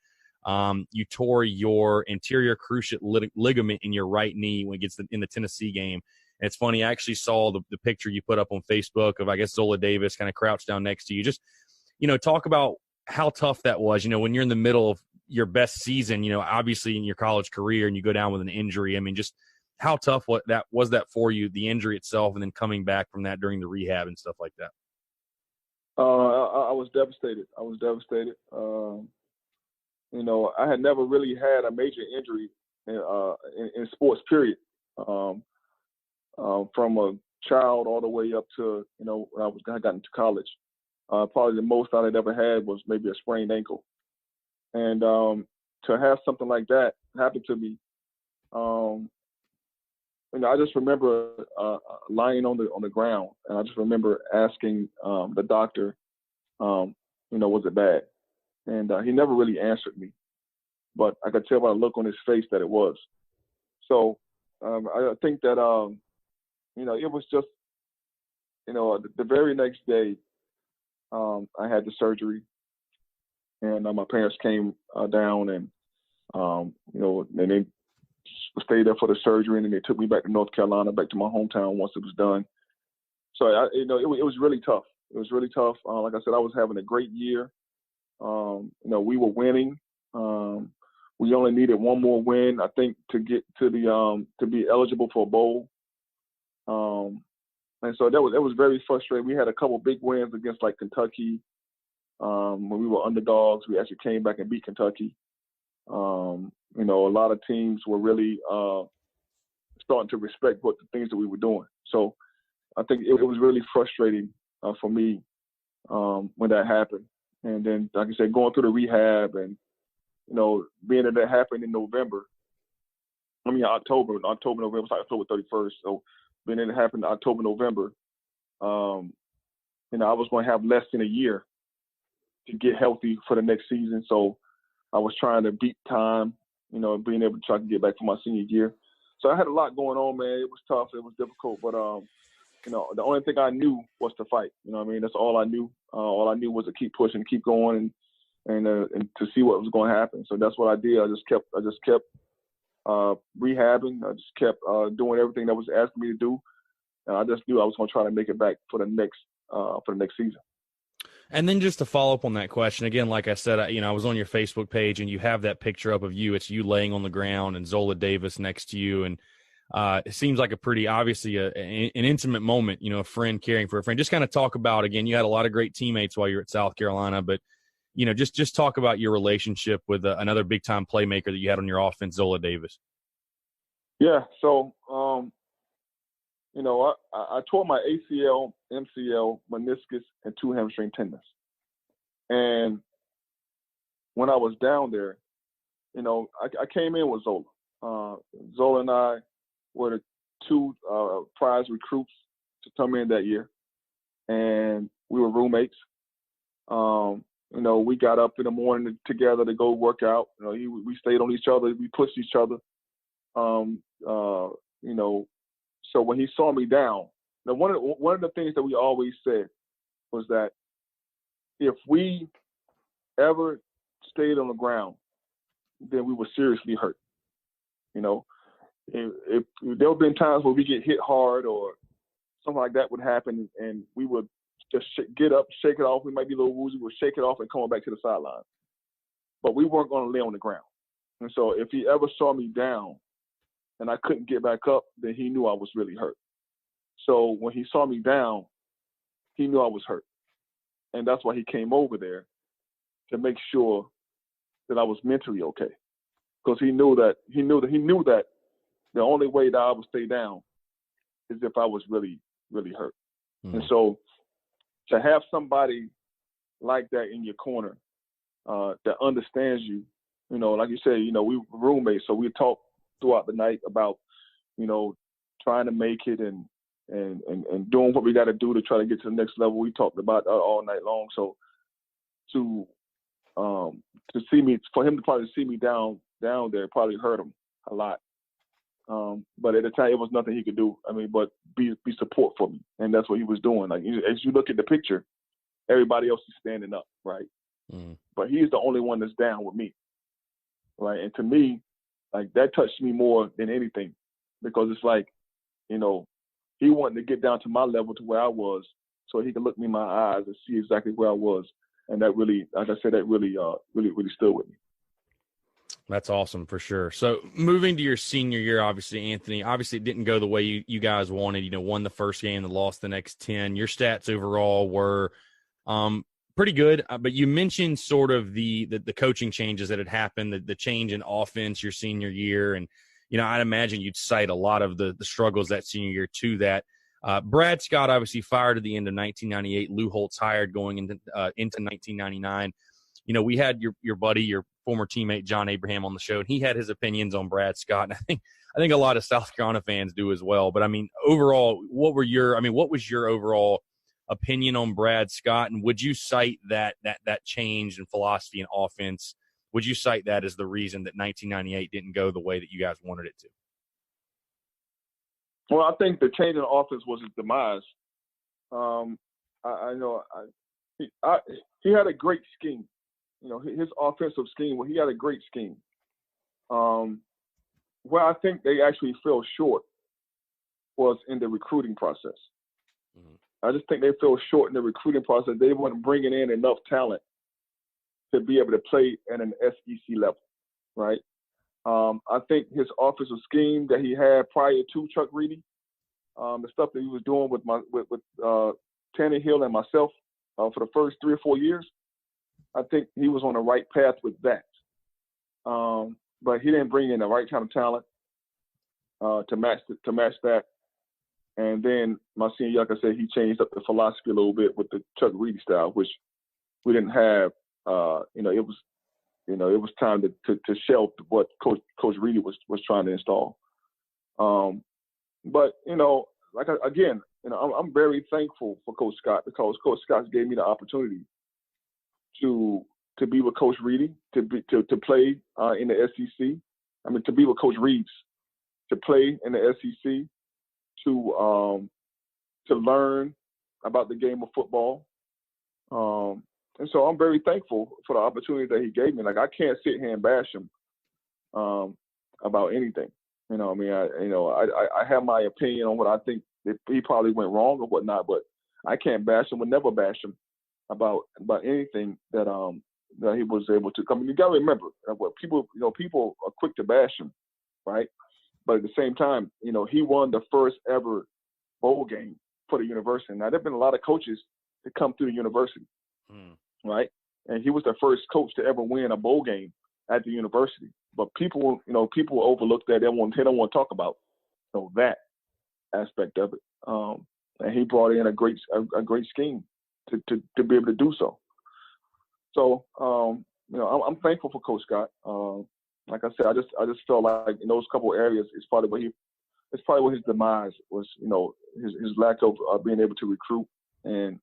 You tore your anterior cruciate ligament in your right knee when it gets in the Tennessee game. And it's funny, I actually saw the picture you put up on Facebook of, I guess, Zola Davis kind of crouched down next to you. Just, talk about how tough that was, when you're in the middle of your best season, obviously in your college career, and you go down with an injury. I mean, just how tough was that for you, the injury itself, and then coming back from that during the rehab and stuff like that? I was devastated. I had never really had a major injury in sports, period. From a child all the way up to, when I got into college. Probably the most I had ever had was maybe a sprained ankle. And to have something like that happen to me, I just remember lying on the ground, and I just remember asking the doctor, was it bad? And he never really answered me, but I could tell by the look on his face that it was. So I think that it was just, the very next day I had the surgery, and my parents came down, and and they stayed there for the surgery, and then they took me back to North Carolina, back to my hometown once it was done. So it was really tough. It was really tough. Like I said, I was having a great year. We were winning. We only needed one more win, I think, to get to to be eligible for a bowl. And so that was very frustrating. We had a couple big wins against like Kentucky. When we were underdogs, we actually came back and beat Kentucky. A lot of teams were really starting to respect the things that we were doing. So I think it was really frustrating for me when that happened. And then, like I said, going through the rehab and, being that happened in October, November, it was like October 31st. So being that it happened in October, November, I was going to have less than a year to get healthy for the next season. So I was trying to beat time, being able to try to get back for my senior year. So I had a lot going on, man. It was tough. It was difficult. But, the only thing I knew was to fight. That's all I knew. All I knew was to keep pushing, keep going, and to see what was going to happen. So that's what I did. I just kept rehabbing. I just kept doing everything that was asking me to do. And I just knew I was going to try to make it back for the next season. And then just to follow up on that question, again, like I said, I was on your Facebook page, and you have that picture up of you. It's you laying on the ground and Zola Davis next to you. And it seems like a pretty, obviously, an intimate moment, a friend caring for a friend. Just kind of talk about, again, you had a lot of great teammates while you were at South Carolina, but, just talk about your relationship with another big-time playmaker that you had on your offense, Zola Davis. Yeah, so, I tore my ACL, MCL, meniscus, and 2 hamstring tendons. And when I was down there, I came in with Zola. Zola and I were the 2 prize recruits to come in that year. And we were roommates. We got up in the morning together to go work out. We stayed on each other. We pushed each other. So when he saw me down, now one of the things that we always said was that if we ever stayed on the ground, then we were seriously hurt. If there have been times where we get hit hard or something like that would happen, and we would just get up, shake it off. We might be a little woozy. We'll shake it off and come back to the sideline. But we weren't going to lay on the ground. And so if he ever saw me down and I couldn't get back up, then he knew I was really hurt. So when he saw me down, he knew I was hurt. And that's why he came over there, to make sure that I was mentally okay. Because he knew that the only way that I would stay down is if I was really, really hurt. Mm-hmm. And so to have somebody like that in your corner that understands you, like you said, we were roommates, so we talked throughout the night about, trying to make it and and doing what we got to do to try to get to the next level. We talked about all night long. So to see me, for him to probably see me down there, probably hurt him a lot. But at the time, it was nothing he could do. I mean, but be support for me, and that's what he was doing. Like, as you look at the picture, everybody else is standing up, right? Mm. But he's the only one that's down with me, right? And to me, like, that touched me more than anything, because it's like, you know, he wanted to get down to my level, to where I was, so he could look me in my eyes and see exactly where I was. And that really, like I said, that really stood with me. That's awesome for sure. So moving to your senior year, obviously, Anthony, obviously it didn't go the way you guys wanted. You know, won the first game and lost the next 10. Your stats overall were pretty good, but you mentioned sort of the coaching changes that had happened, the change in offense your senior year, and you know, I'd imagine you'd cite a lot of the struggles that senior year to that. Brad Scott obviously fired at the end of 1998. Lou Holtz hired going into 1999. You know, we had your buddy, your former teammate John Abraham on the show, and he had his opinions on Brad Scott, and I think a lot of South Carolina fans do as well. But I mean, overall, what was your overall opinion on Brad Scott, and would you cite that change in philosophy and offense? Would you cite that as the reason that 1998 didn't go the way that you guys wanted it to? Well, I think the change in offense was his demise. He had a great scheme. You know, his offensive scheme, well, he had a great scheme. Where I think they actually fell short was in the recruiting process. Mm-hmm. I just think they fell short in the recruiting process. They weren't bringing in enough talent to be able to play at an SEC level, right? I think his offensive scheme that he had prior to Chuck Reedy, the stuff that he was doing with Tannehill and myself for the first 3 or 4 years, I think he was on the right path with that. But he didn't bring in the right kind of talent to match that. And then my senior year, like I said, he changed up the philosophy a little bit with the Chuck Reedy style, which we didn't have. It was time to shelf what Coach Reedy was trying to install. But I'm very thankful for Coach Scott, because Coach Scott gave me the opportunity to be with Coach Reedy, to play in the SEC. I mean, to be with Coach Reeves, to play in the SEC, to learn about the game of football. And so I'm very thankful for the opportunity that he gave me. Like, I can't sit here and bash him about anything. You know, I mean, I have my opinion on what I think that he probably went wrong or whatnot, but I can't bash him. Would never bash him about anything that he was able to. I mean, you got to remember what people are quick to bash him, right? But at the same time, you know, he won the first ever bowl game for the university. Now, there've been a lot of coaches that come through the university. Right? And he was the first coach to ever win a bowl game at the university. But people overlook that. They don't want to talk about, that aspect of it. And he brought in a great scheme to be able to do so. So, I'm thankful for Coach Scott. Like I said, I just felt like in those couple of areas, it's probably what his demise was. You know, his lack of being able to recruit and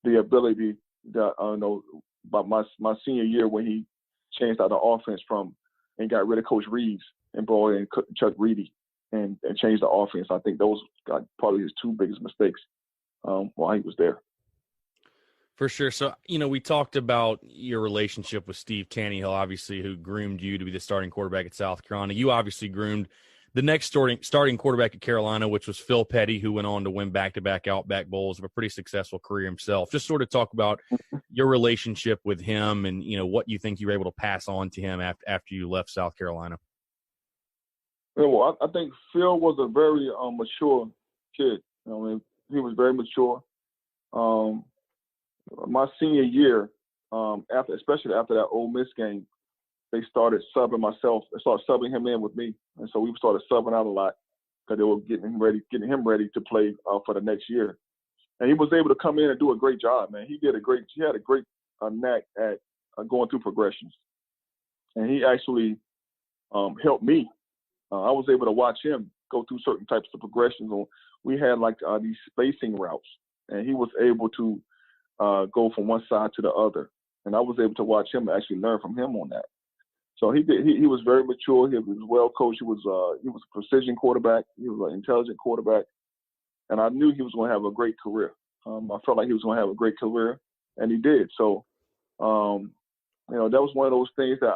the ability that about my senior year, when he changed out the offense and got rid of Coach Reeves and brought in Chuck Reedy and changed the offense. I think those got probably his two biggest mistakes while he was there. For sure. So, we talked about your relationship with Steve Tannehill, obviously, who groomed you to be the starting quarterback at South Carolina. You obviously groomed the next starting quarterback at Carolina, which was Phil Petty, who went on to win back-to-back Outback Bowls of a pretty successful career himself. Just sort of talk about your relationship with him and, what you think you were able to pass on to him after you left South Carolina. Well, I think Phil was a very mature kid. I mean, he was very mature. My senior year, especially after that Ole Miss game, they started subbing him in with me. And so we started subbing out a lot because they were getting him ready to play for the next year. And he was able to come in and do a great job, man. He had a great knack at going through progressions. And he actually helped me. I was able to watch him go through certain types of progressions. Or we had like these spacing routes, and he was able to go from one side to the other. And I was able to watch him and actually learn from him on that. So he was very mature. He was well coached. He was a precision quarterback. He was an intelligent quarterback, and I knew he was going to have a great career. I felt like he was going to have a great career, and he did. So, that was one of those things that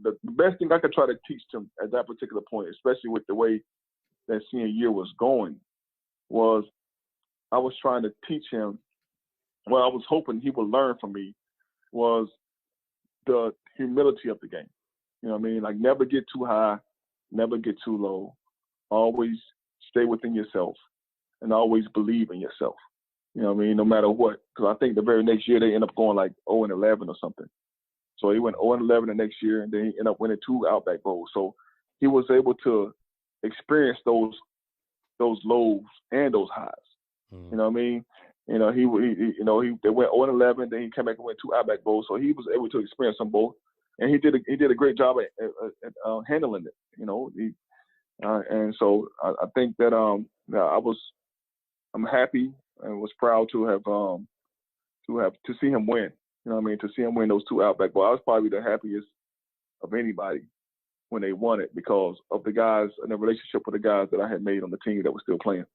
the best thing I could try to teach him at that particular point, especially with the way that senior year was going, was I was trying to teach him. What I was hoping he would learn from me was the humility of the game. You know what I mean? Like, never get too high, never get too low. Always stay within yourself and always believe in yourself. You know what I mean? No matter what. Because I think the very next year they end up going like 0-11 or something. So he went 0-11 the next year, and then he ended up winning 2 Outback Bowls. So he was able to experience those lows and those highs. Mm. You know what I mean? They went 0-11, then he came back and went 2 Outback Bowls. So he was able to experience them both, and he did a great job at handling it. And so I think that I'm happy and was proud to see him win. You know what I mean? To see him win those 2 Outback Bowls, I was probably the happiest of anybody when they won it because of the guys and the relationship with the guys that I had made on the team that were still playing.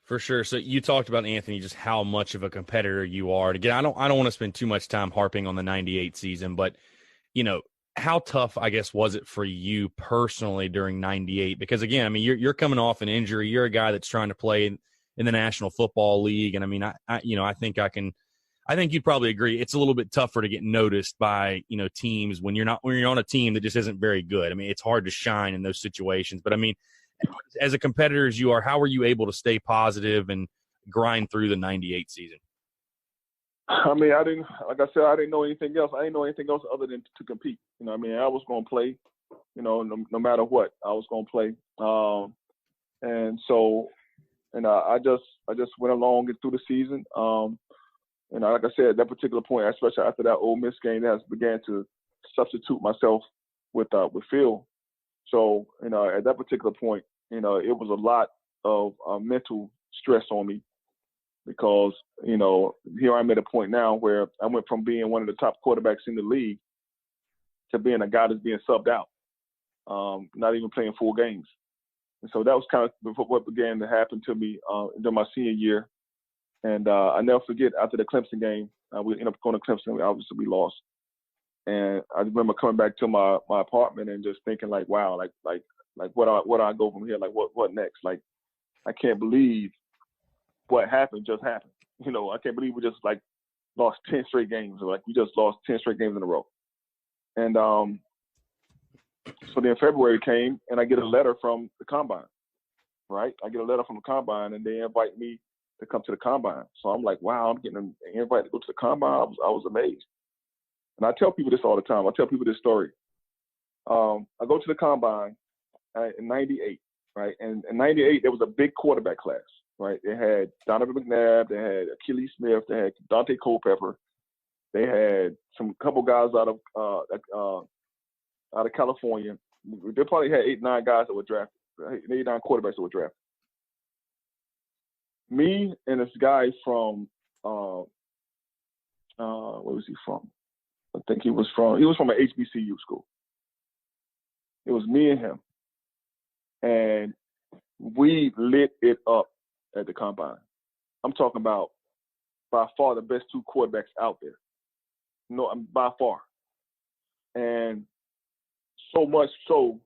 For sure. So you talked about, Anthony, just how much of a competitor you are. Again, I don't want to spend too much time harping on the 98 season, but, how tough, I guess, was it for you personally during 98? Because, again, I mean, you're coming off an injury. You're a guy that's trying to play in the National Football League. And, I mean, I think you'd probably agree it's a little bit tougher to get noticed by, teams when you're on a team that just isn't very good. I mean, it's hard to shine in those situations. But, I mean, as a competitor as you are, how were you able to stay positive and grind through the 98 season? I mean, I didn't know anything else. I didn't know anything else other than to compete. You know what I mean? I was going to play, no matter what, I was going to play. I just went along and through the season. Like I said, at that particular point, especially after that Ole Miss game, I began to substitute myself with Phil. So, at that particular point, it was a lot of mental stress on me because, here I'm at a point now where I went from being one of the top quarterbacks in the league to being a guy that's being subbed out, not even playing full games. And so that was kind of what began to happen to me during my senior year. And I never forget, after the Clemson game, we ended up going to Clemson. Obviously, we lost. And I remember coming back to my apartment and just thinking, like, wow, like what do I go from here? Like, what next? Like, I can't believe what happened just happened. I can't believe we just, like, lost 10 straight games. Or, like, we just lost 10 straight games in a row. And so then February came, and I get a letter from the Combine, right? I get a letter from the Combine, and they invite me to come to the Combine. So I'm like, wow, I'm getting an invite to go to the Combine. I was amazed. And I tell people this all the time. I tell people this story. I go to the Combine in 98, right? And in 98, there was a big quarterback class, right? They had Donovan McNabb, they had Achilles Smith, they had Dante Culpepper, they had a couple guys out of California. They probably had 8-9 guys that were drafted, 8-9 quarterbacks that were drafted. Me and this guy from where was he from? I think he was from an HBCU school. It was me and him. And we lit it up at the Combine. I'm talking about by far the best 2 quarterbacks out there. No, by far. And so much so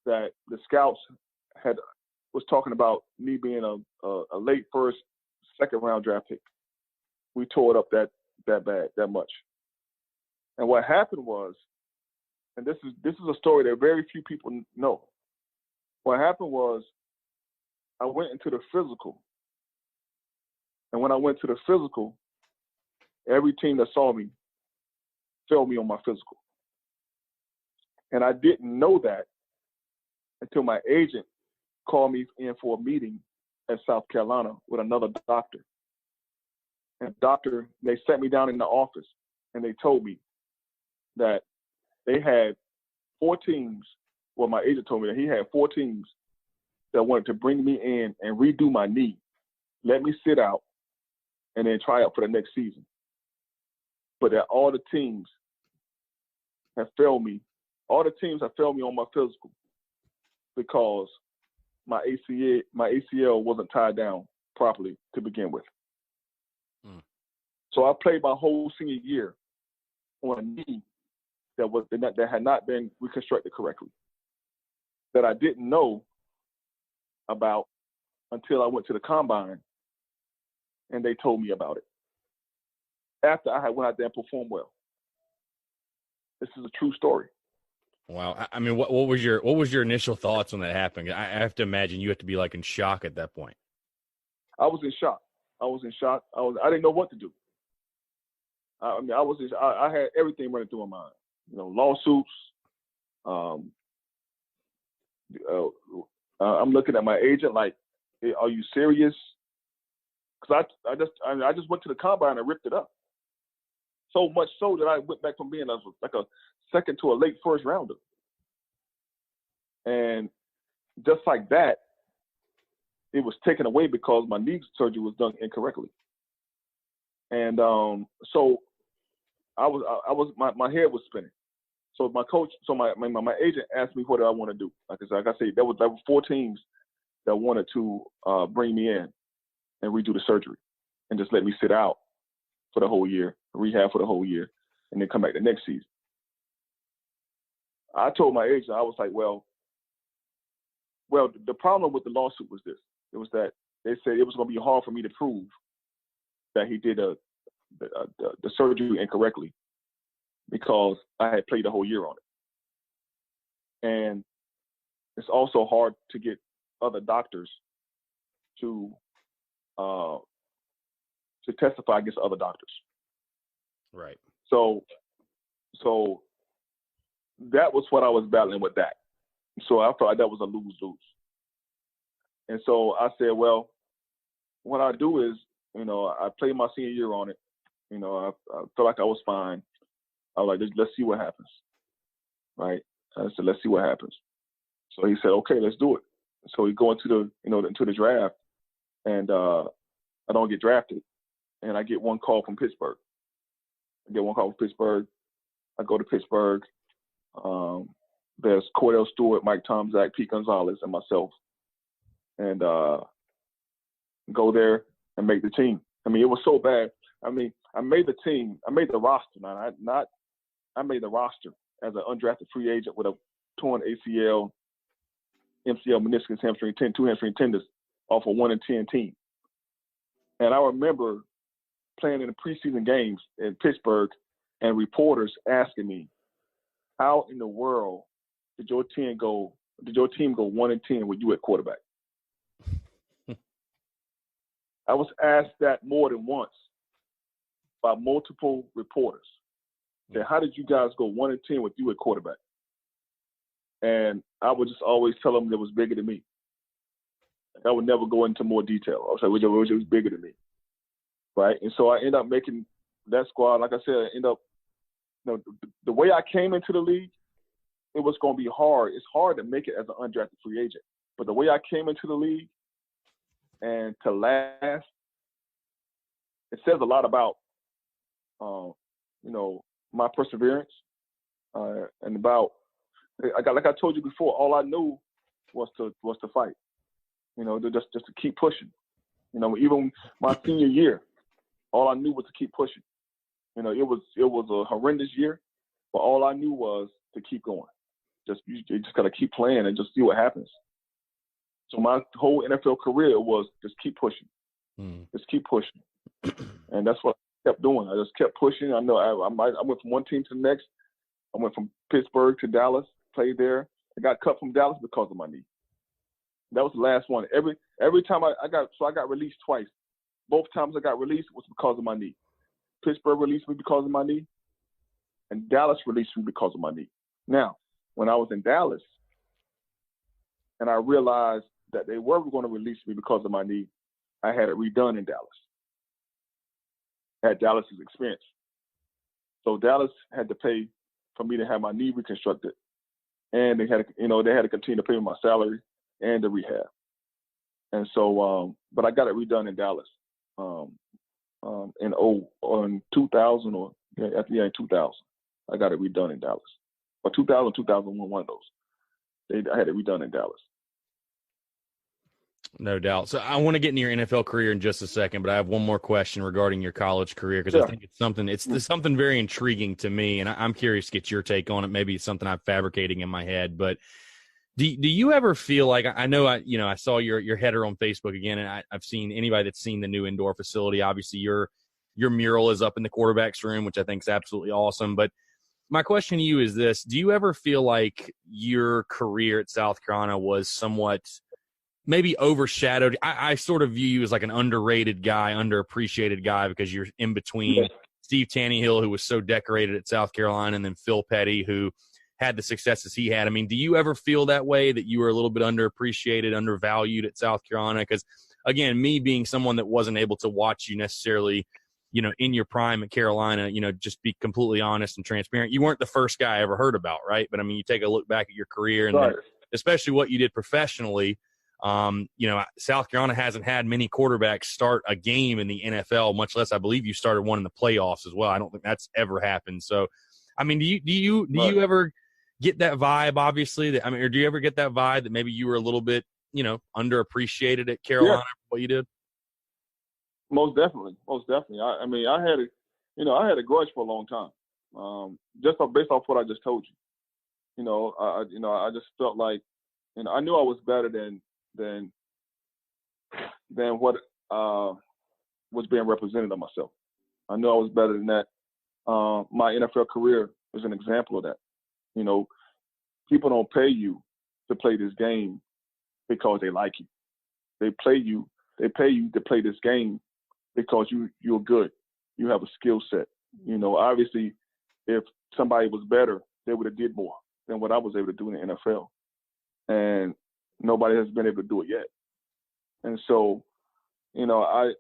that the scouts was talking about me being a late first, second round draft pick. We tore it up that bad, that much. And what happened was, and this is a story that very few people know. What happened was, I went into the physical. And when I went to the physical, every team that saw me failed me on my physical. And I didn't know that until my agent called me in for a meeting at South Carolina with another doctor. And they sat me down in the office and they told me that they had 4 teams well, my agent told me that he had 4 teams that wanted to bring me in and redo my knee, let me sit out, and then try out for the next season. But that all the teams have failed me. All the teams have failed me on my physical because my ACL wasn't tied down properly to begin with. So I played my whole senior year on a knee that had not been reconstructed correctly, that I didn't know about until I went to the combine and they told me about it. After I had went out there and performed well. This is a true story. Wow. I mean, what was your initial thoughts when that happened? I have to imagine you have to be like in shock at that point. I was in shock. I didn't know what to do. I had everything running through my mind. Lawsuits. I'm looking at my agent like, hey, are you serious? Because I just went to the combine and ripped it up. So much so that I went back from being like a second to a late first rounder. And just like that, it was taken away because my knee surgery was done incorrectly. And so my head was spinning. So my agent asked me what did I want to do. Like I said, there were 4 teams that wanted to bring me in and redo the surgery and just let me sit out for the whole year, rehab for the whole year, and then come back the next season. I told my agent, I was like, well, the problem with the lawsuit was this. It was that they said it was going to be hard for me to prove that he did the surgery incorrectly because I had played the whole year on it. And it's also hard to get other doctors to testify against other doctors. Right. So that was what I was battling with that. So I felt like that was a lose-lose. And so I said, well, what I do is, I played my senior year on it. I felt like I was fine. I was like, let's see what happens. Right? I said, let's see what happens. So he said, okay, let's do it. So we go into the draft, and I don't get drafted. And I get one call from Pittsburgh. I go to Pittsburgh. There's Cordell Stewart, Mike Tomczak, Pete Gonzalez, and myself. And go there and make the team. I mean, it was so bad. I mean, I made the team. I made the roster. I made the roster as an undrafted free agent with a torn ACL, MCL, meniscus, hamstring, 2 hamstring tendons off a 1-10 team. And I remember playing in the preseason games in Pittsburgh and reporters asking me, how in the world did your team go 1-10 with you at quarterback? I was asked that more than once by multiple reporters. That how did you guys go 1-10 with you at quarterback? And I would just always tell them it was bigger than me. Like I would never go into more detail. I was like, it was bigger than me. Right? And so I ended up making that squad. Like I said, I ended up, the way I came into the league, it was going to be hard. It's hard to make it as an undrafted free agent. But the way I came into the league and to last, it says a lot about, my perseverance and about, like I told you before, all I knew was to fight, just to keep pushing. Even my senior year, all I knew was to keep pushing. It was a horrendous year, but all I knew was to keep going. You just got to keep playing and just see what happens. So my whole NFL career was just keep pushing, just keep pushing, and that's what I kept doing. I just kept pushing. I know I went from one team to the next. I went from Pittsburgh to Dallas, played there. I got cut from Dallas because of my knee. That was the last one. Every time I got released twice. Both times I got released was because of my knee. Pittsburgh released me because of my knee, and Dallas released me because of my knee. Now, when I was in Dallas, and I realized that they were going to release me because of my knee, I had it redone in Dallas. I had Dallas's experience. So Dallas had to pay for me to have my knee reconstructed and they had to continue to pay me my salary and the rehab. And so, but I got it redone in Dallas, in 2000 or in 2000. I got it redone in Dallas, or 2000, 2001, one of those. I had it redone in Dallas. No doubt. So I want to get into your NFL career in just a second, but I have one more question regarding your college career because I think it's something very intriguing to me, and I'm curious to get your take on it. Maybe it's something I'm fabricating in my head, but do you ever feel like I know I saw your header on Facebook again, and I've seen anybody that's seen the new indoor facility. Obviously, your mural is up in the quarterback's room, which I think is absolutely awesome. But my question to you is this: do you ever feel like your career at South Carolina was somewhat maybe overshadowed? I sort of view you as like an underrated guy, underappreciated guy, because you're in between Steve Tannehill, who was so decorated at South Carolina, and then Phil Petty, who had the successes he had. I mean, do you ever feel that way, that you were a little bit underappreciated, undervalued at South Carolina? Because, again, me being someone that wasn't able to watch you necessarily, in your prime at Carolina, just be completely honest and transparent. You weren't the first guy I ever heard about, right? But, I mean, you take a look back at your career and then, especially what you did professionally. South Carolina hasn't had many quarterbacks start a game in the NFL, much less I believe you started one in the playoffs as well. I don't think that's ever happened. So, I mean, do you ever get that vibe, obviously, or do you ever get that vibe that maybe you were a little bit, underappreciated at Carolina for what you did? Most definitely. I mean, I had a grudge for a long time, just based off what I just told you. I just felt like, I knew I was better than what was being represented of myself. I knew I was better than that. My NFL career was an example of that. People don't pay you to play this game because they like you. They pay you to play this game because you're good. You have a skill set. Obviously, if somebody was better, they would have did more than what I was able to do in the NFL. And nobody has been able to do it yet. And so, I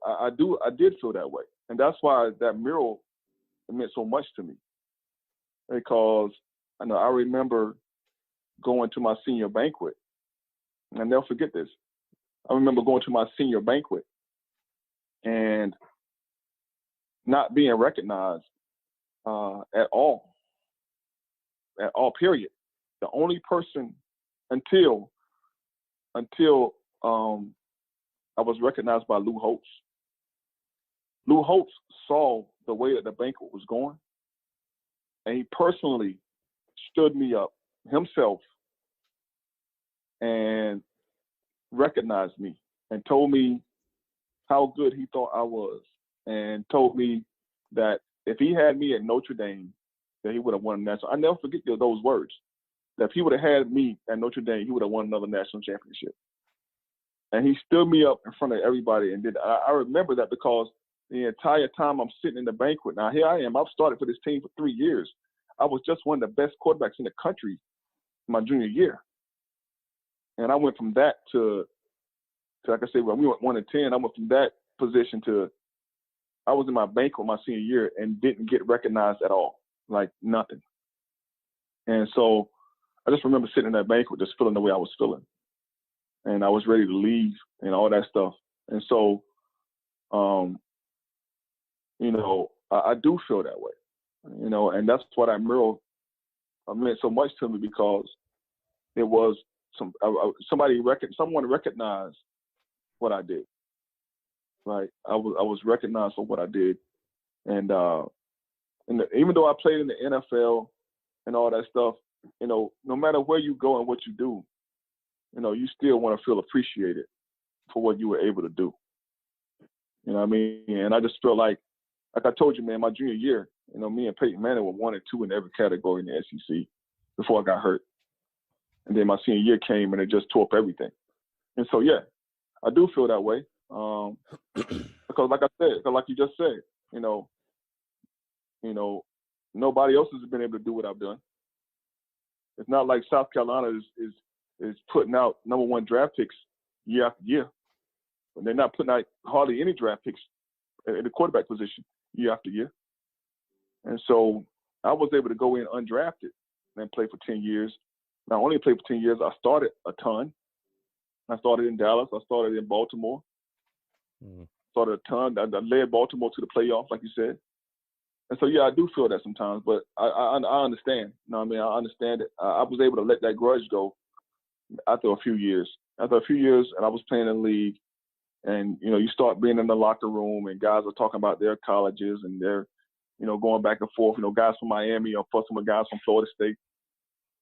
did feel that way. And that's why that mural meant so much to me. Because I remember going to my senior banquet. And I'll never forget this. I remember going to my senior banquet and not being recognized at all, period. The only person until I was recognized by Lou Holtz. Lou Holtz saw the way that the banquet was going, and he personally stood me up himself and recognized me and told me how good he thought I was, and told me that if he had me at Notre Dame, that he would have won a national. I never forget those words. That if he would have had me at Notre Dame, he would have won another national championship. And he stood me up in front of everybody and did. I remember that because the entire time I'm sitting in the banquet. Now here I am. I've started for this team for 3 years. I was just one of the best quarterbacks in the country my junior year. And I went from that to like I said, when we went 1-10, I went from that position to I was in my banquet my senior year and didn't get recognized at all, like nothing. And so I just remember sitting in that banquet just feeling the way I was feeling. And I was ready to leave and all that stuff. And so, I do feel that way, and that's why that mural meant so much to me, because it was someone recognized what I did. Right. I was recognized for what I did. And even though I played in the NFL and all that stuff, no matter where you go and what you do, you still want to feel appreciated for what you were able to do. You know what I mean? And I just feel like I told you, man, my junior year, me and Peyton Manning were 1 and 2 in every category in the SEC before I got hurt. And then my senior year came and it just tore up everything. And so, yeah, I do feel that way. Because like I said, like you just said, nobody else has been able to do what I've done. It's not like South Carolina is putting out number 1 draft picks year after year. But they're not putting out hardly any draft picks at the quarterback position year after year. And so I was able to go in undrafted and play for 10 years I only played for 10 years. I started a ton. I started in Dallas. I started in Baltimore. Started a ton. I led Baltimore to the playoffs, like you said. And so, yeah, I do feel that sometimes, but I understand. You know what I mean? I understand it. I was able to let that grudge go after a few years. After a few years, and I was playing in the league, and, you know, you start being in the locker room, and guys are talking about their colleges, and they're, you know, going back and forth. You know, guys from Miami or fussing with guys from Florida State.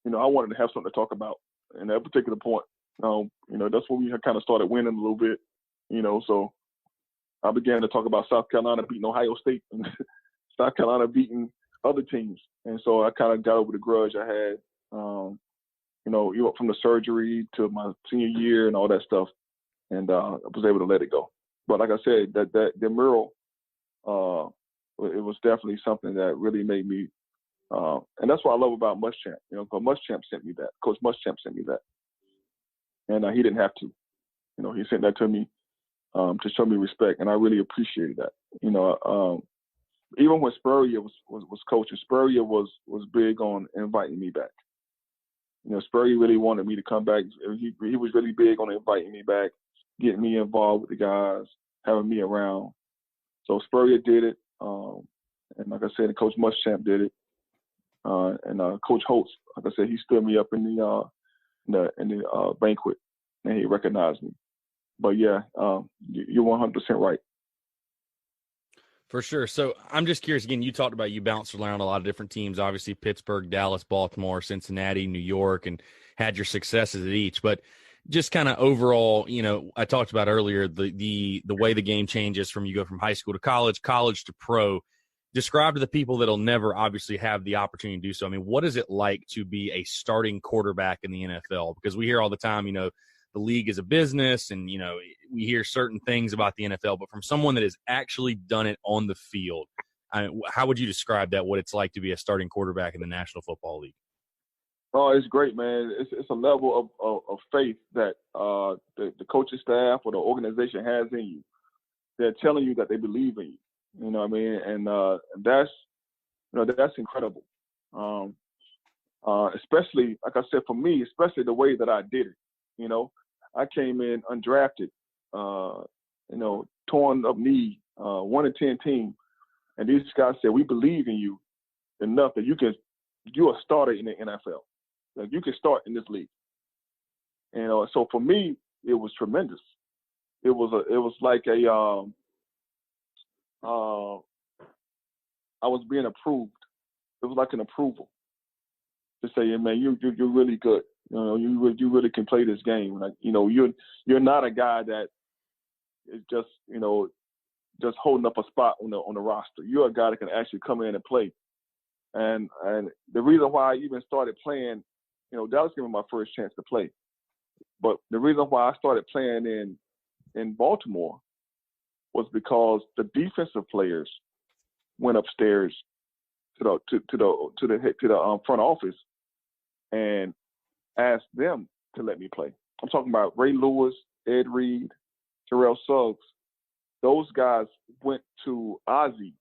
You know, I wanted to have something to talk about. And at that particular point, you know, that's when we kind of started winning a little bit, you know, so I began to talk about South Carolina beating Ohio State and South Carolina beating other teams. And so I kind of got over the grudge I had, you know, from the surgery to my senior year and all that stuff. And I was able to let it go. But like I said, the mural, it was definitely something that really made me, and that's what I love about Muschamp. You know, because Muschamp sent me that. Coach Muschamp sent me that. And he didn't have to. You know, he sent that to me to show me respect, and I really appreciated that. You know, even when Spurrier was coaching, Spurrier was big on inviting me back. You know, Spurrier really wanted me to come back. He was really big on inviting me back, getting me involved with the guys, having me around. So Spurrier did it, and like I said, Coach Muschamp did it, and Coach Holtz, like I said, he stood me up in the banquet, and he recognized me. But yeah, you're 100% right. For sure. So I'm just curious, again, you talked about you bounced around a lot of different teams, obviously Pittsburgh, Dallas, Baltimore, Cincinnati, New York, and had your successes at each. But just kind of overall, you know, I talked about earlier the way the game changes from you go from high school to college to pro. Describe to the people that'll never obviously have the opportunity to do so. I mean, what is it like to be a starting quarterback in the NFL? Because we hear all the time, you know, the league is a business, and, you know, we hear certain things about the NFL, but from someone that has actually done it on the field, how would you describe that, what it's like to be a starting quarterback in the National Football League? Oh, it's great, man. It's a level of faith that the coaching staff or the organization has in you. They're telling you that they believe in you. You know what I mean? And that's incredible. Especially, like I said, for me, especially the way that I did it. You know, I came in undrafted, you know, torn up knee, 1-10 team, and these guys said, "We believe in you enough that you're a starter in the NFL. Like, you can start in this league." You know, so for me, it was tremendous. It was like I was being approved. It was like an approval to say, "Yeah, man, you're really good. You know, you really can play this game. Like, you know, you're not a guy that is just, you know, just holding up a spot on the roster. You're a guy that can actually come in and play." And the reason why I even started playing, you know, that was giving me my first chance to play. But the reason why I started playing in Baltimore was because the defensive players went upstairs to the front office and asked them to let me play. I'm talking about Ray Lewis, Ed Reed, Terrell Suggs. Those guys went to Ozzie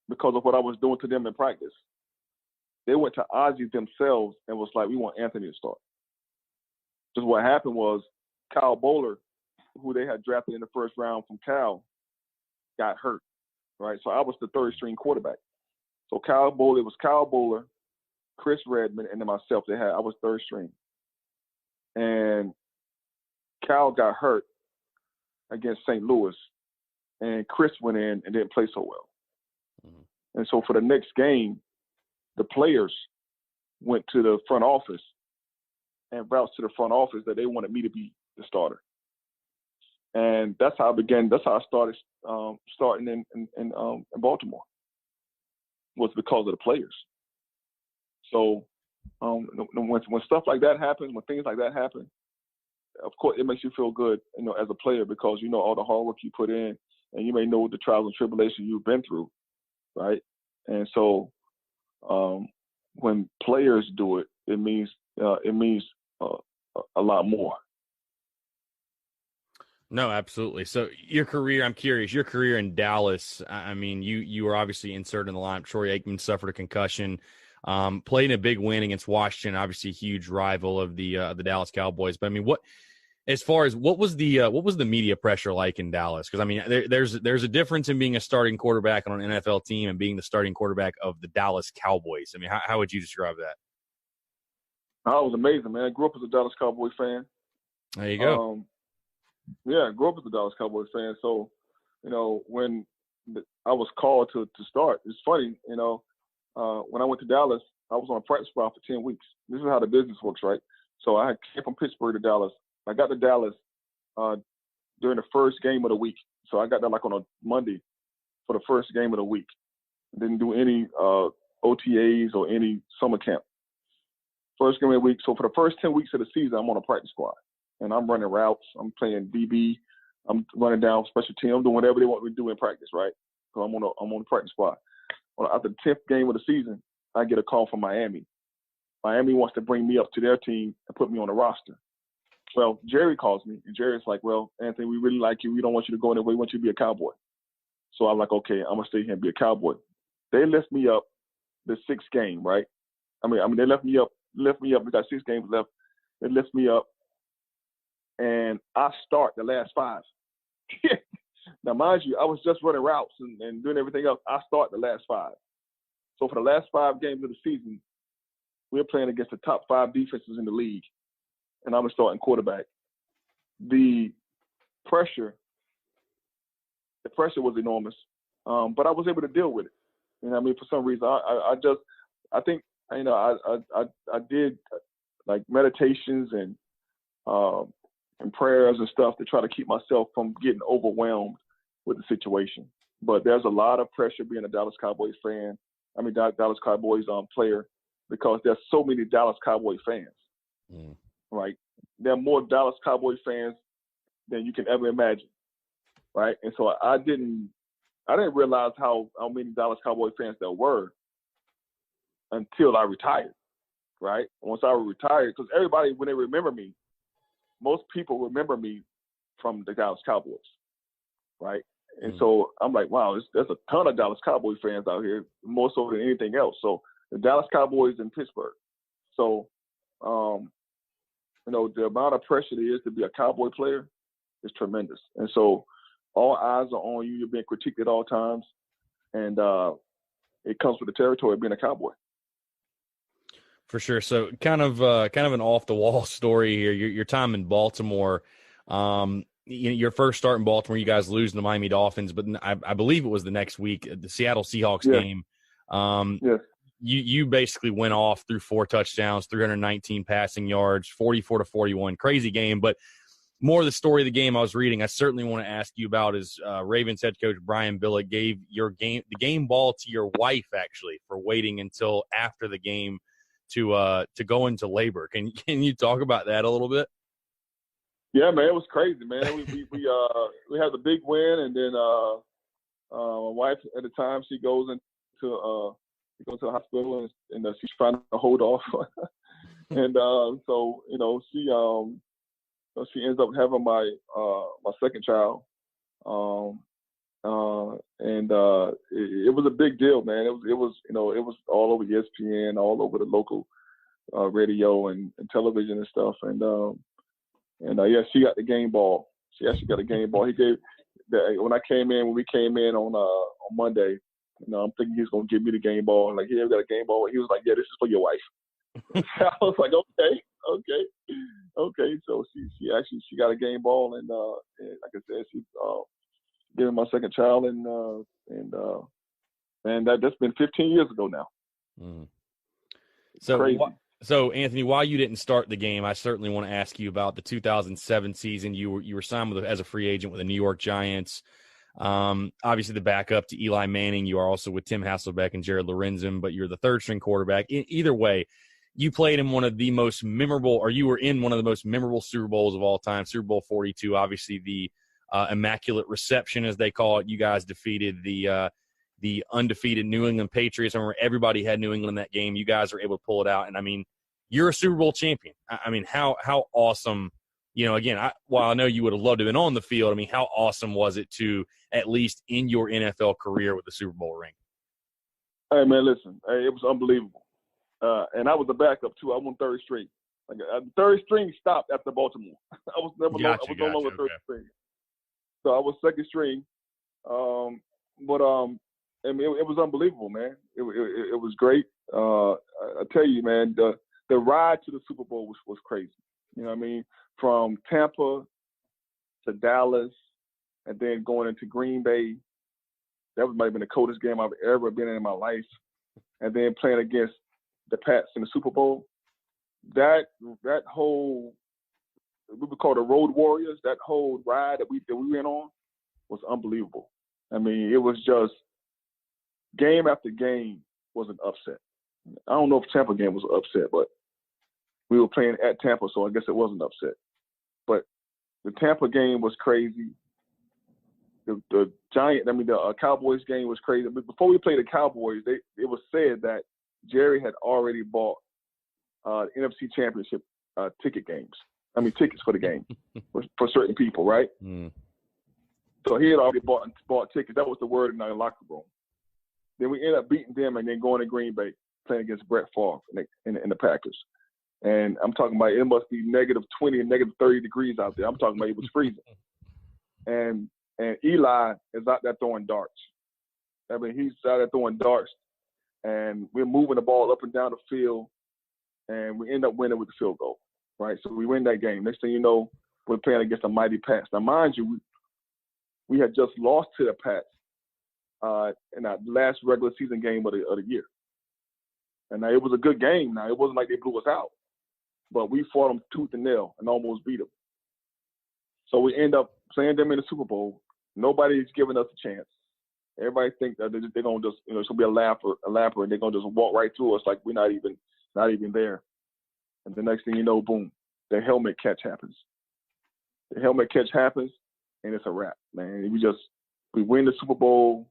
because of what I was doing to them in practice. They went to Ozzie themselves and was like, "We want Anthony to start." Just what happened was Kyle Bowler, who they had drafted in the first round from Cal, got hurt, right? So I was the third string quarterback. So it was Kyle Bowler, Chris Redmond, and then myself. I was third string. And Cal got hurt against St. Louis, and Chris went in and didn't play so well. Mm-hmm. And so for the next game, the players went to the front office and vouched to the front office that they wanted me to be the starter. And that's how I began. That's how I started starting in Baltimore. Was because of the players. So when stuff like that happens, when things like that happen, of course it makes you feel good, you know, as a player, because you know all the hard work you put in, and you may know the trials and tribulations you've been through, right? And so when players do it, it means a lot more. No, absolutely. So your career, I'm curious, your career in Dallas, I mean, you were obviously inserted in the lineup. Troy Aikman suffered a concussion, played in a big win against Washington, obviously a huge rival of the Dallas Cowboys. But I mean, as far as what was the media pressure like in Dallas? Because I mean, there's a difference in being a starting quarterback on an NFL team and being the starting quarterback of the Dallas Cowboys. I mean, how would you describe that? Oh, it was amazing, man. I grew up as a Dallas Cowboys fan. There you go. Yeah, I grew up as a Dallas Cowboys fan. So, when I was called to start, it's funny, when I went to Dallas, I was on a practice squad for 10 weeks. This is how the business works, right? So I came from Pittsburgh to Dallas. I got to Dallas during the first game of the week. So I got there like on a Monday for the first game of the week. Didn't do any OTAs or any summer camp. First game of the week. So for the first 10 weeks of the season, I'm on a practice squad. And I'm running routes. I'm playing DB. I'm running down special team. I'm doing whatever they want me to do in practice, right? So I'm on the practice squad. Well, after the 10th game of the season, I get a call from Miami. Miami wants to bring me up to their team and put me on the roster. Well, Jerry calls me, and Jerry's like, well, Anthony, we really like you. We don't want you to go anywhere. We want you to be a Cowboy. So I'm like, okay, I'm going to stay here and be a Cowboy. They lift me up the sixth game, right? I mean, they lift me up. We got 6 games left. They lift me up, and I start the last 5. Now, mind you, I was just running routes and doing everything else. I start the last 5. So for the last 5 games of the season, we're playing against the top 5 defenses in the league, and I'm a starting quarterback. The pressure was enormous, but I was able to deal with it. You know what I mean? For some reason, I think I did like meditations and prayers and stuff to try to keep myself from getting overwhelmed with the situation. But there's a lot of pressure being a Dallas Cowboys fan. I mean, Dallas Cowboys player, because there's so many Dallas Cowboy fans, right? There are more Dallas Cowboy fans than you can ever imagine, right? And so I didn't realize how many Dallas Cowboy fans there were until I retired, right? Once I retired, because everybody, when they remember me, most people remember me from the Dallas Cowboys, right? And so I'm like, wow, there's a ton of Dallas Cowboy fans out here, more so than anything else. So the Dallas Cowboys in Pittsburgh. So, the amount of pressure there is to be a Cowboy player is tremendous. And so all eyes are on you. You're being critiqued at all times. And it comes with the territory of being a Cowboy. For sure. So kind of an off the wall story here. Your time in Baltimore, your first start in Baltimore, you guys lose to the Miami Dolphins, but I believe it was the next week, the Seattle Seahawks game. Yes. You basically went off through 4 touchdowns, 319 passing yards, 44-41, crazy game. But more of the story of the game I was reading, I certainly want to ask you about is Ravens head coach Brian Billick gave the game ball to your wife actually for waiting until after the game to go into labor. Can you talk about that a little bit? Yeah, man, it was crazy, man. We had the big win, and then my wife at the time, she goes to the hospital and she's trying to hold off, and so she ends up having my second child, and it was a big deal, man. It was all over ESPN, all over the local radio and television and stuff, and yeah, she got the game ball. She actually got a game ball. He gave when we came in on Monday. I'm thinking he's gonna give me the game ball. And like, yeah, we got a game ball. He was like, yeah, this is for your wife. I was like, okay. So she got a game ball, and like I said, she's giving my second child, and that's been 15 years ago now. So crazy. So, Anthony, while you didn't start the game, I certainly want to ask you about the 2007 season. You were signed as a free agent with the New York Giants. Obviously, the backup to Eli Manning. You are also with Tim Hasselbeck and Jared Lorenzen, but you're the third-string quarterback. Either way, you played in one of the most memorable, or you were in one of the most memorable Super Bowls of all time, Super Bowl 42. Obviously, the Immaculate Reception, as they call it. You guys defeated the undefeated New England Patriots. I remember everybody had New England in that game. You guys were able to pull it out. And, I mean, you're a Super Bowl champion. I mean, how awesome again, while I know you would have loved to have been on the field, I mean, how awesome was it to at least end your NFL career with the Super Bowl ring? Hey, man, listen. Hey, it was unbelievable. And I was the backup, too. I won third string. Like, third string stopped after Baltimore. I was no longer third string. So I was second string. But I mean, it was unbelievable, man. It was great. I tell you, man, the ride to the Super Bowl was crazy. You know what I mean? From Tampa to Dallas, and then going into Green Bay. That might have been the coldest game I've ever been in my life. And then playing against the Pats in the Super Bowl. That whole, we would call the Road Warriors, that whole ride that we went on was unbelievable. I mean, it was just game after game was an upset. I don't know if Tampa game was an upset, but we were playing at Tampa, so I guess it was an upset. But the Tampa game was crazy. The Cowboys game was crazy. But before we played the Cowboys, it was said that Jerry had already bought NFC Championship tickets for the game for certain people, right? Mm. So he had already bought tickets. That was the word in our locker room. Then we ended up beating them and then going to Green Bay, playing against Brett Favre in the Packers. And I'm talking about it must be negative 20 and negative 30 degrees out there. I'm talking about it was freezing. And Eli is out there throwing darts. I mean, he's out there throwing darts, and we're moving the ball up and down the field, and we end up winning with the field goal, right? So we win that game. Next thing you know, we're playing against the mighty Pats. Now, mind you, we had just lost to the Pats in our last regular season game of the year. And now it was a good game. Now, it wasn't like they blew us out, but we fought them tooth and nail and almost beat them. So we end up playing them in the Super Bowl. Nobody's giving us a chance. Everybody thinks that they're going to just, it's going to be a lapper, and they're going to just walk right through us like we're not even there. And the next thing you know, boom, the helmet catch happens. The helmet catch happens, and it's a wrap, man. We win the Super Bowl.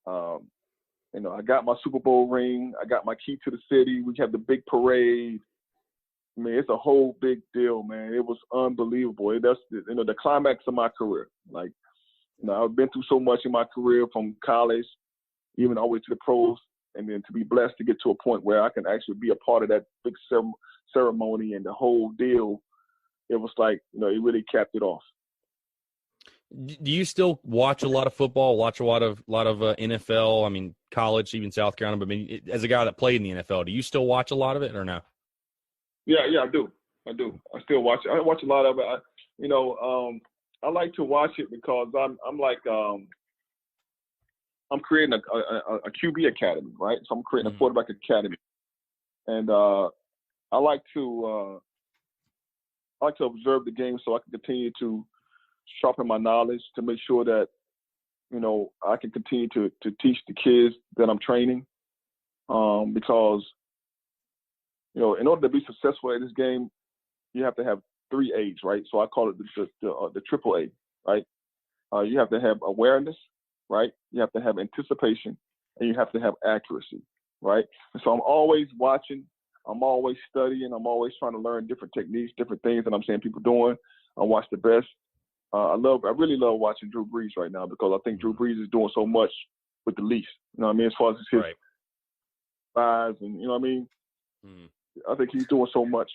I got my Super Bowl ring. I got my key to the city. We have the big parade. I mean, it's a whole big deal, man. It was unbelievable. That's the climax of my career. Like, I've been through so much in my career from college, even all the way to the pros, and then to be blessed to get to a point where I can actually be a part of that big ceremony and the whole deal. It was like, it really capped it off. Do you still watch a lot of football? Watch a lot of NFL? I mean, college, even South Carolina. But I mean, as a guy that played in the NFL, do you still watch a lot of it or no? Yeah, I do. I still watch it. I watch a lot of it. I like to watch it because I'm like I'm creating a QB academy, right? So I'm creating a quarterback academy, and I like to observe the game so I can continue to sharpen my knowledge to make sure that I can continue to teach the kids that I'm training, because in order to be successful at this game, you have to have 3 A's, right? So I call it the triple A, right? You have to have awareness, right? You have to have anticipation, and you have to have accuracy, right? And so I'm always watching, I'm always studying, I'm always trying to learn different techniques, different things that I'm seeing people doing. I watch the best. I really love watching Drew Brees right now because I think Drew Brees is doing so much with the least. You know what I mean? As far as his size, and you know what I mean? I think he's doing so much.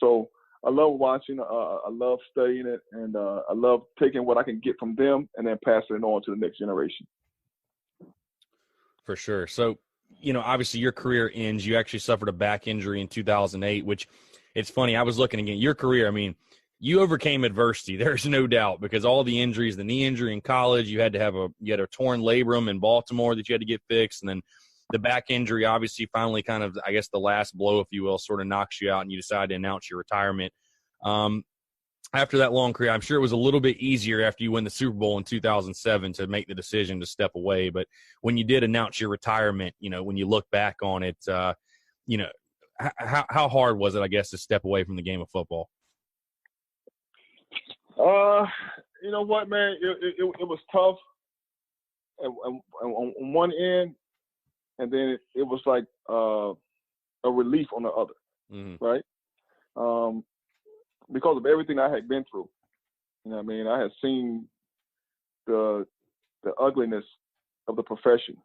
So I love watching. I love studying it, and I love taking what I can get from them and then passing it on to the next generation. For sure. So, obviously your career ends. You actually suffered a back injury in 2008, which it's funny. I was looking again. Your career, I mean, you overcame adversity. There's no doubt, because all the injuries, the knee injury in college, you had a torn labrum in Baltimore that you had to get fixed. And then the back injury, obviously, finally kind of, I guess, the last blow, if you will, sort of knocks you out, and you decide to announce your retirement. After that long career, I'm sure it was a little bit easier after you win the Super Bowl in 2007 to make the decision to step away. But when you did announce your retirement, when you look back on it, how hard was it, I guess, to step away from the game of football? You know what, man? It was tough on one end, and then it was like a relief on the other, right? because of everything I had been through. You know what I mean? I had seen the ugliness of the profession,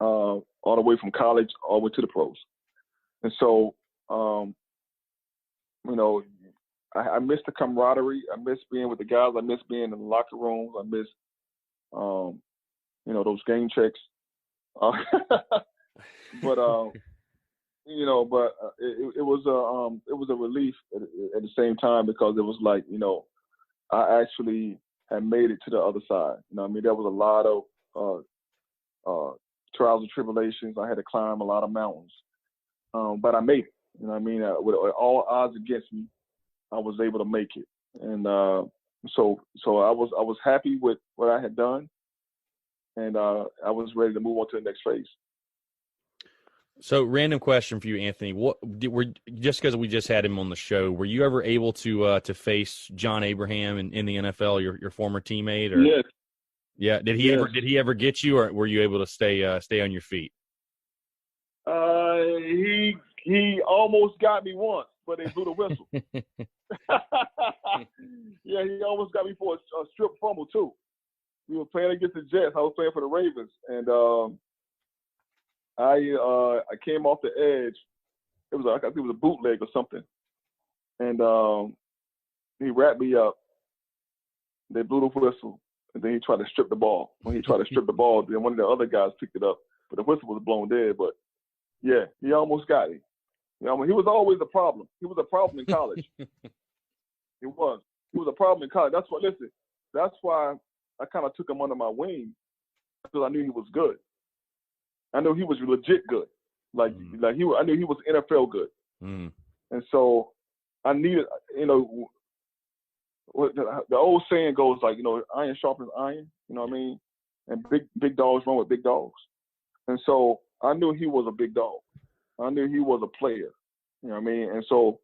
all the way from college all the way to the pros. And so, you know, I miss the camaraderie. I miss being with the guys. I miss being in the locker rooms. I miss, you know, those game checks. But you know, but it was a relief at the same time, because it was like, you know, I actually had made it to the other side. You know what I mean? There was a lot of trials and tribulations. I had to climb a lot of mountains, but I made it. You know what I mean? With all odds against me, I was able to make it. And so I was happy with what I had done, and I was ready to move on to the next phase. So, random question for you, Anthony. Just because we just had him on the show, were you ever able to face John Abraham in the NFL, your former teammate? Or? Yes. Yeah. Did he ever get you, or were you able to stay on your feet? He almost got me once, but they blew the whistle. Yeah, he almost got me for a strip fumble too. We were playing against the Jets. I was playing for the Ravens, and I came off the edge. I think it was a bootleg or something, and he wrapped me up. They blew the whistle, and then he tried to strip the ball. When he tried to strip the ball, then one of the other guys picked it up, but the whistle was blown dead. But yeah, he almost got it. You know, he was always a problem. He was a problem in college. He was a problem in college. That's why I kind of took him under my wing, because I knew he was good. I knew he was legit good. I knew he was NFL good. Mm. And so I needed, you know, the old saying goes, like, you know, iron sharpens iron. You know what I mean? And big dogs run with big dogs. And so I knew he was a big dog. I knew he was a player. You know what I mean? And so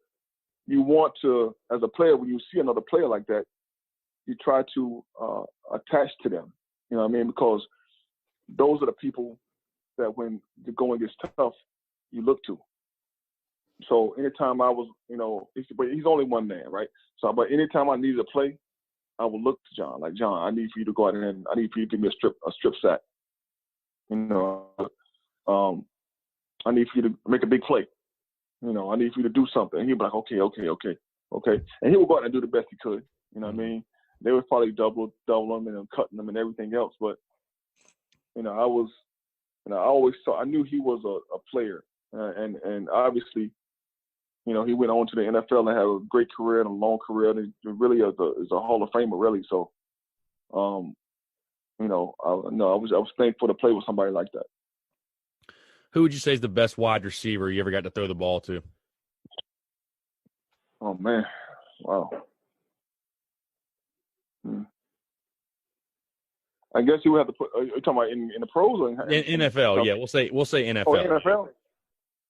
you want to, as a player, when you see another player like that, you try to attach to them. You know what I mean? Because those are the people that when the going gets tough, you look to. So anytime I was, you know, but he's only one man, right? So, but anytime I needed a play, I would look to John. Like, John, I need for you to go out and I need for you to give me a strip sack. You know, I need for you to make a big play. You know, I need for you to do something. And he'd be like, okay. And he would go out and do the best he could. You know what I mean? They would probably double him and cutting him and everything else. But, you know, I always saw, I knew he was a player. And obviously, you know, he went on to the NFL and had a great career and a long career. And he really is a Hall of Famer, really. So, you know, I was thankful to play with somebody like that. Who would you say is the best wide receiver you ever got to throw the ball to? Oh, man. Wow. I guess you would have to put. Are you talking about in the pros or in NFL? Yeah, we'll say NFL. Oh, NFL.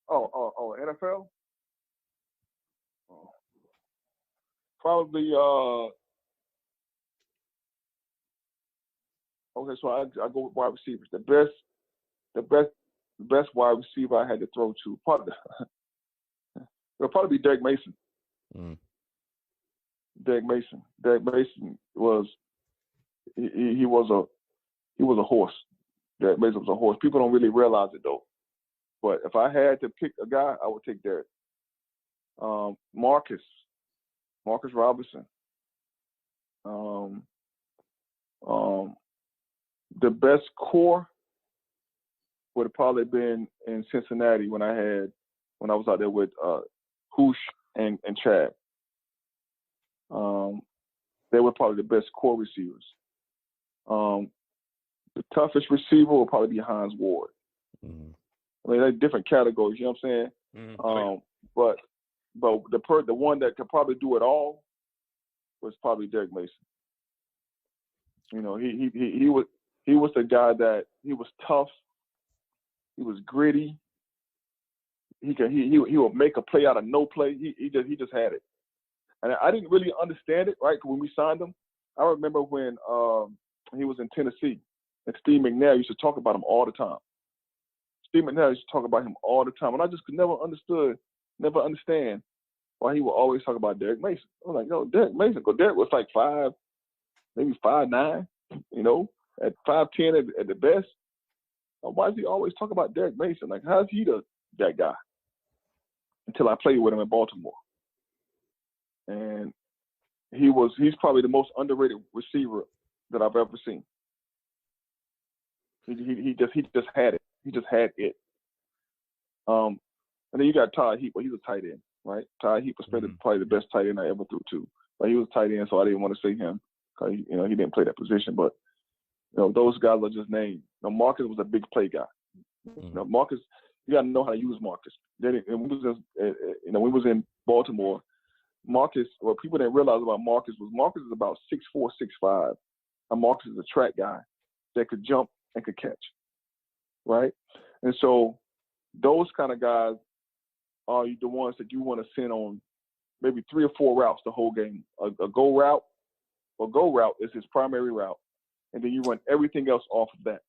Oh, NFL. Oh. Probably. Okay, so I go with wide receivers. The best wide receiver I had to throw to it'll probably be Derek Mason. Mm. Derek Mason was he was a horse. Derek Mason was a horse. People don't really realize it though. But if I had to pick a guy, I would take Derek. Marcus Robinson. The best core would have probably been in Cincinnati when I was out there with Hoosh and Chad. They were probably the best core receivers. The toughest receiver will probably be Hines Ward. Mm. I mean, they're different categories, you know what I'm saying? Mm. But the one that could probably do it all was probably Derek Mason. You know, he was the guy that he was tough. He was gritty. He would make a play out of no play. He just had it. And I didn't really understand it, right? When we signed him, I remember when he was in Tennessee, and Steve McNair used to talk about him all the time. Steve McNair used to talk about him all the time, and I just could never understand why he would always talk about Derek Mason. I was like, no, Derek Mason. Because Derek was like 5'9", at 5'10" at the best. Why does he always talk about Derek Mason? Like, how's he that guy? Until I played with him in Baltimore. And he's probably the most underrated receiver that I've ever seen. He just had it. He just had it. And then you got Todd Heap. Well, he's a tight end, right? Todd Heap was probably the best tight end I ever threw to. But he was a tight end, so I didn't want to say him because he didn't play that position. But those guys are just named. Marcus was a big play guy. Marcus, you got to know how to use Marcus. Then we was in Baltimore. Marcus, what people didn't realize about Marcus is about 6'4", 6'5". And Marcus is a track guy that could jump and could catch, right? And so those kind of guys are the ones that you want to send on maybe 3 or 4 routes the whole game. A go route is his primary route, and then you run everything else off of that,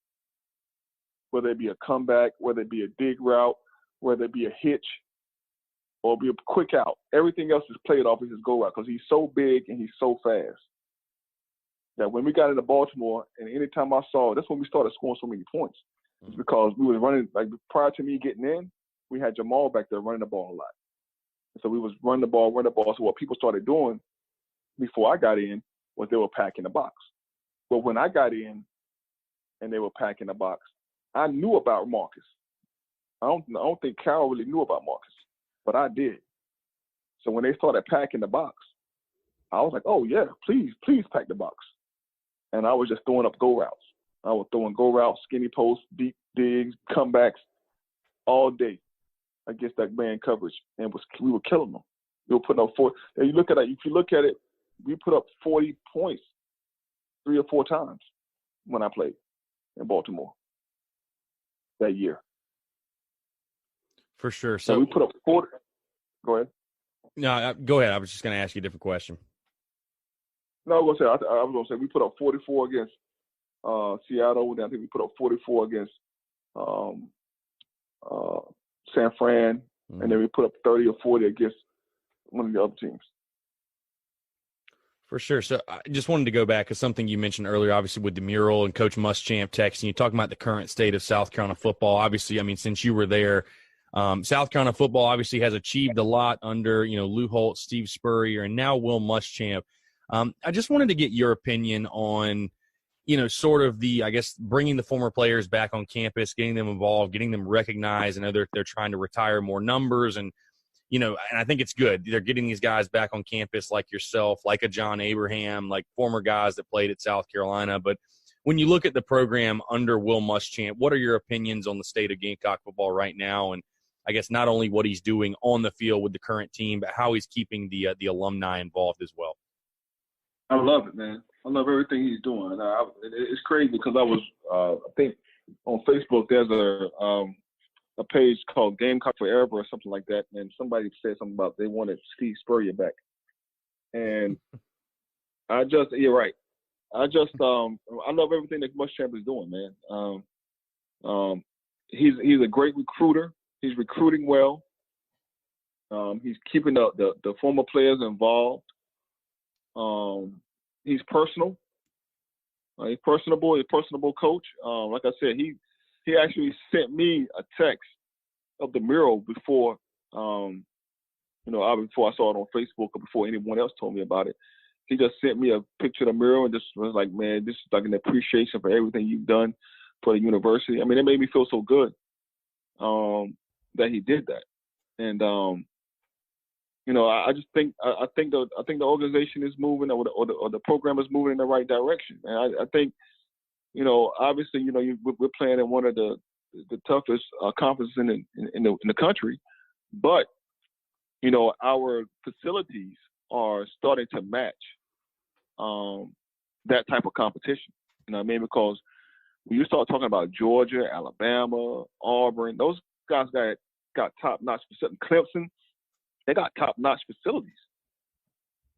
whether it be a comeback, whether it be a dig route, whether it be a hitch, or be a quick out. Everything else is played off of his go route because he's so big and he's so fast that when we got into Baltimore, and anytime I saw, that's when we started scoring so many points. It's because we was running, like prior to me getting in, we had Jamal back there running the ball a lot. And so we was running the ball. So what people started doing before I got in was they were packing the box. But when I got in and they were packing the box, I knew about Marcus. I don't think Carroll really knew about Marcus, but I did. So when they started packing the box, I was like, oh yeah, please pack the box. And I was just throwing up go routes. I was throwing go routes, skinny posts, deep digs, comebacks all day against that man coverage, and we were killing them. We were putting up 40. And if you look at it, we put up 40 points 3 or 4 times when I played in Baltimore that year. For sure. So and we put up 40. Go ahead. No, go ahead. I was just going to ask you a different question. No, I was going to say we put up 44 against Seattle. Then I think we put up 44 against San Fran, and then we put up 30 or 40 against one of the other teams. For sure. So I just wanted to go back to something you mentioned earlier, obviously with the mural and Coach Muschamp texting you, talking about the current state of South Carolina football. Obviously, I mean, since you were there, South Carolina football obviously has achieved a lot under, Lou Holtz, Steve Spurrier, and now Will Muschamp. I just wanted to get your opinion on, sort of bringing the former players back on campus, getting them involved, getting them recognized. I know they're trying to retire more numbers, and I think it's good. They're getting these guys back on campus like yourself, like a John Abraham, like former guys that played at South Carolina. But when you look at the program under Will Muschamp, what are your opinions on the state of Gamecock football right now? And I guess not only what he's doing on the field with the current team, but how he's keeping the alumni involved as well. I love it, man. I love everything he's doing. It's crazy because I was, I think on Facebook there's a page called Gamecock Forever or something like that, and somebody said something about they wanted Steve Spurrier back. And you're right. I love everything that Muschamp is doing, man. He's a great recruiter. He's recruiting well. He's keeping the former players involved. He's personal. He's personable. He's a personable coach. Like I said, he actually sent me a text of the mural before, before I saw it on Facebook or before anyone else told me about it. He just sent me a picture of the mural and just was like, man, this is like an appreciation for everything you've done for the university. I mean, it made me feel so good that he did that. And I just think I think the organization is moving, or the program is moving in the right direction. And I think, obviously, we're playing in one of the toughest conferences in the country, but our facilities are starting to match that type of competition. You know what I mean? Because when you start talking about Georgia, Alabama, Auburn, those guys got top-notch facilities. Clemson, they got top-notch facilities.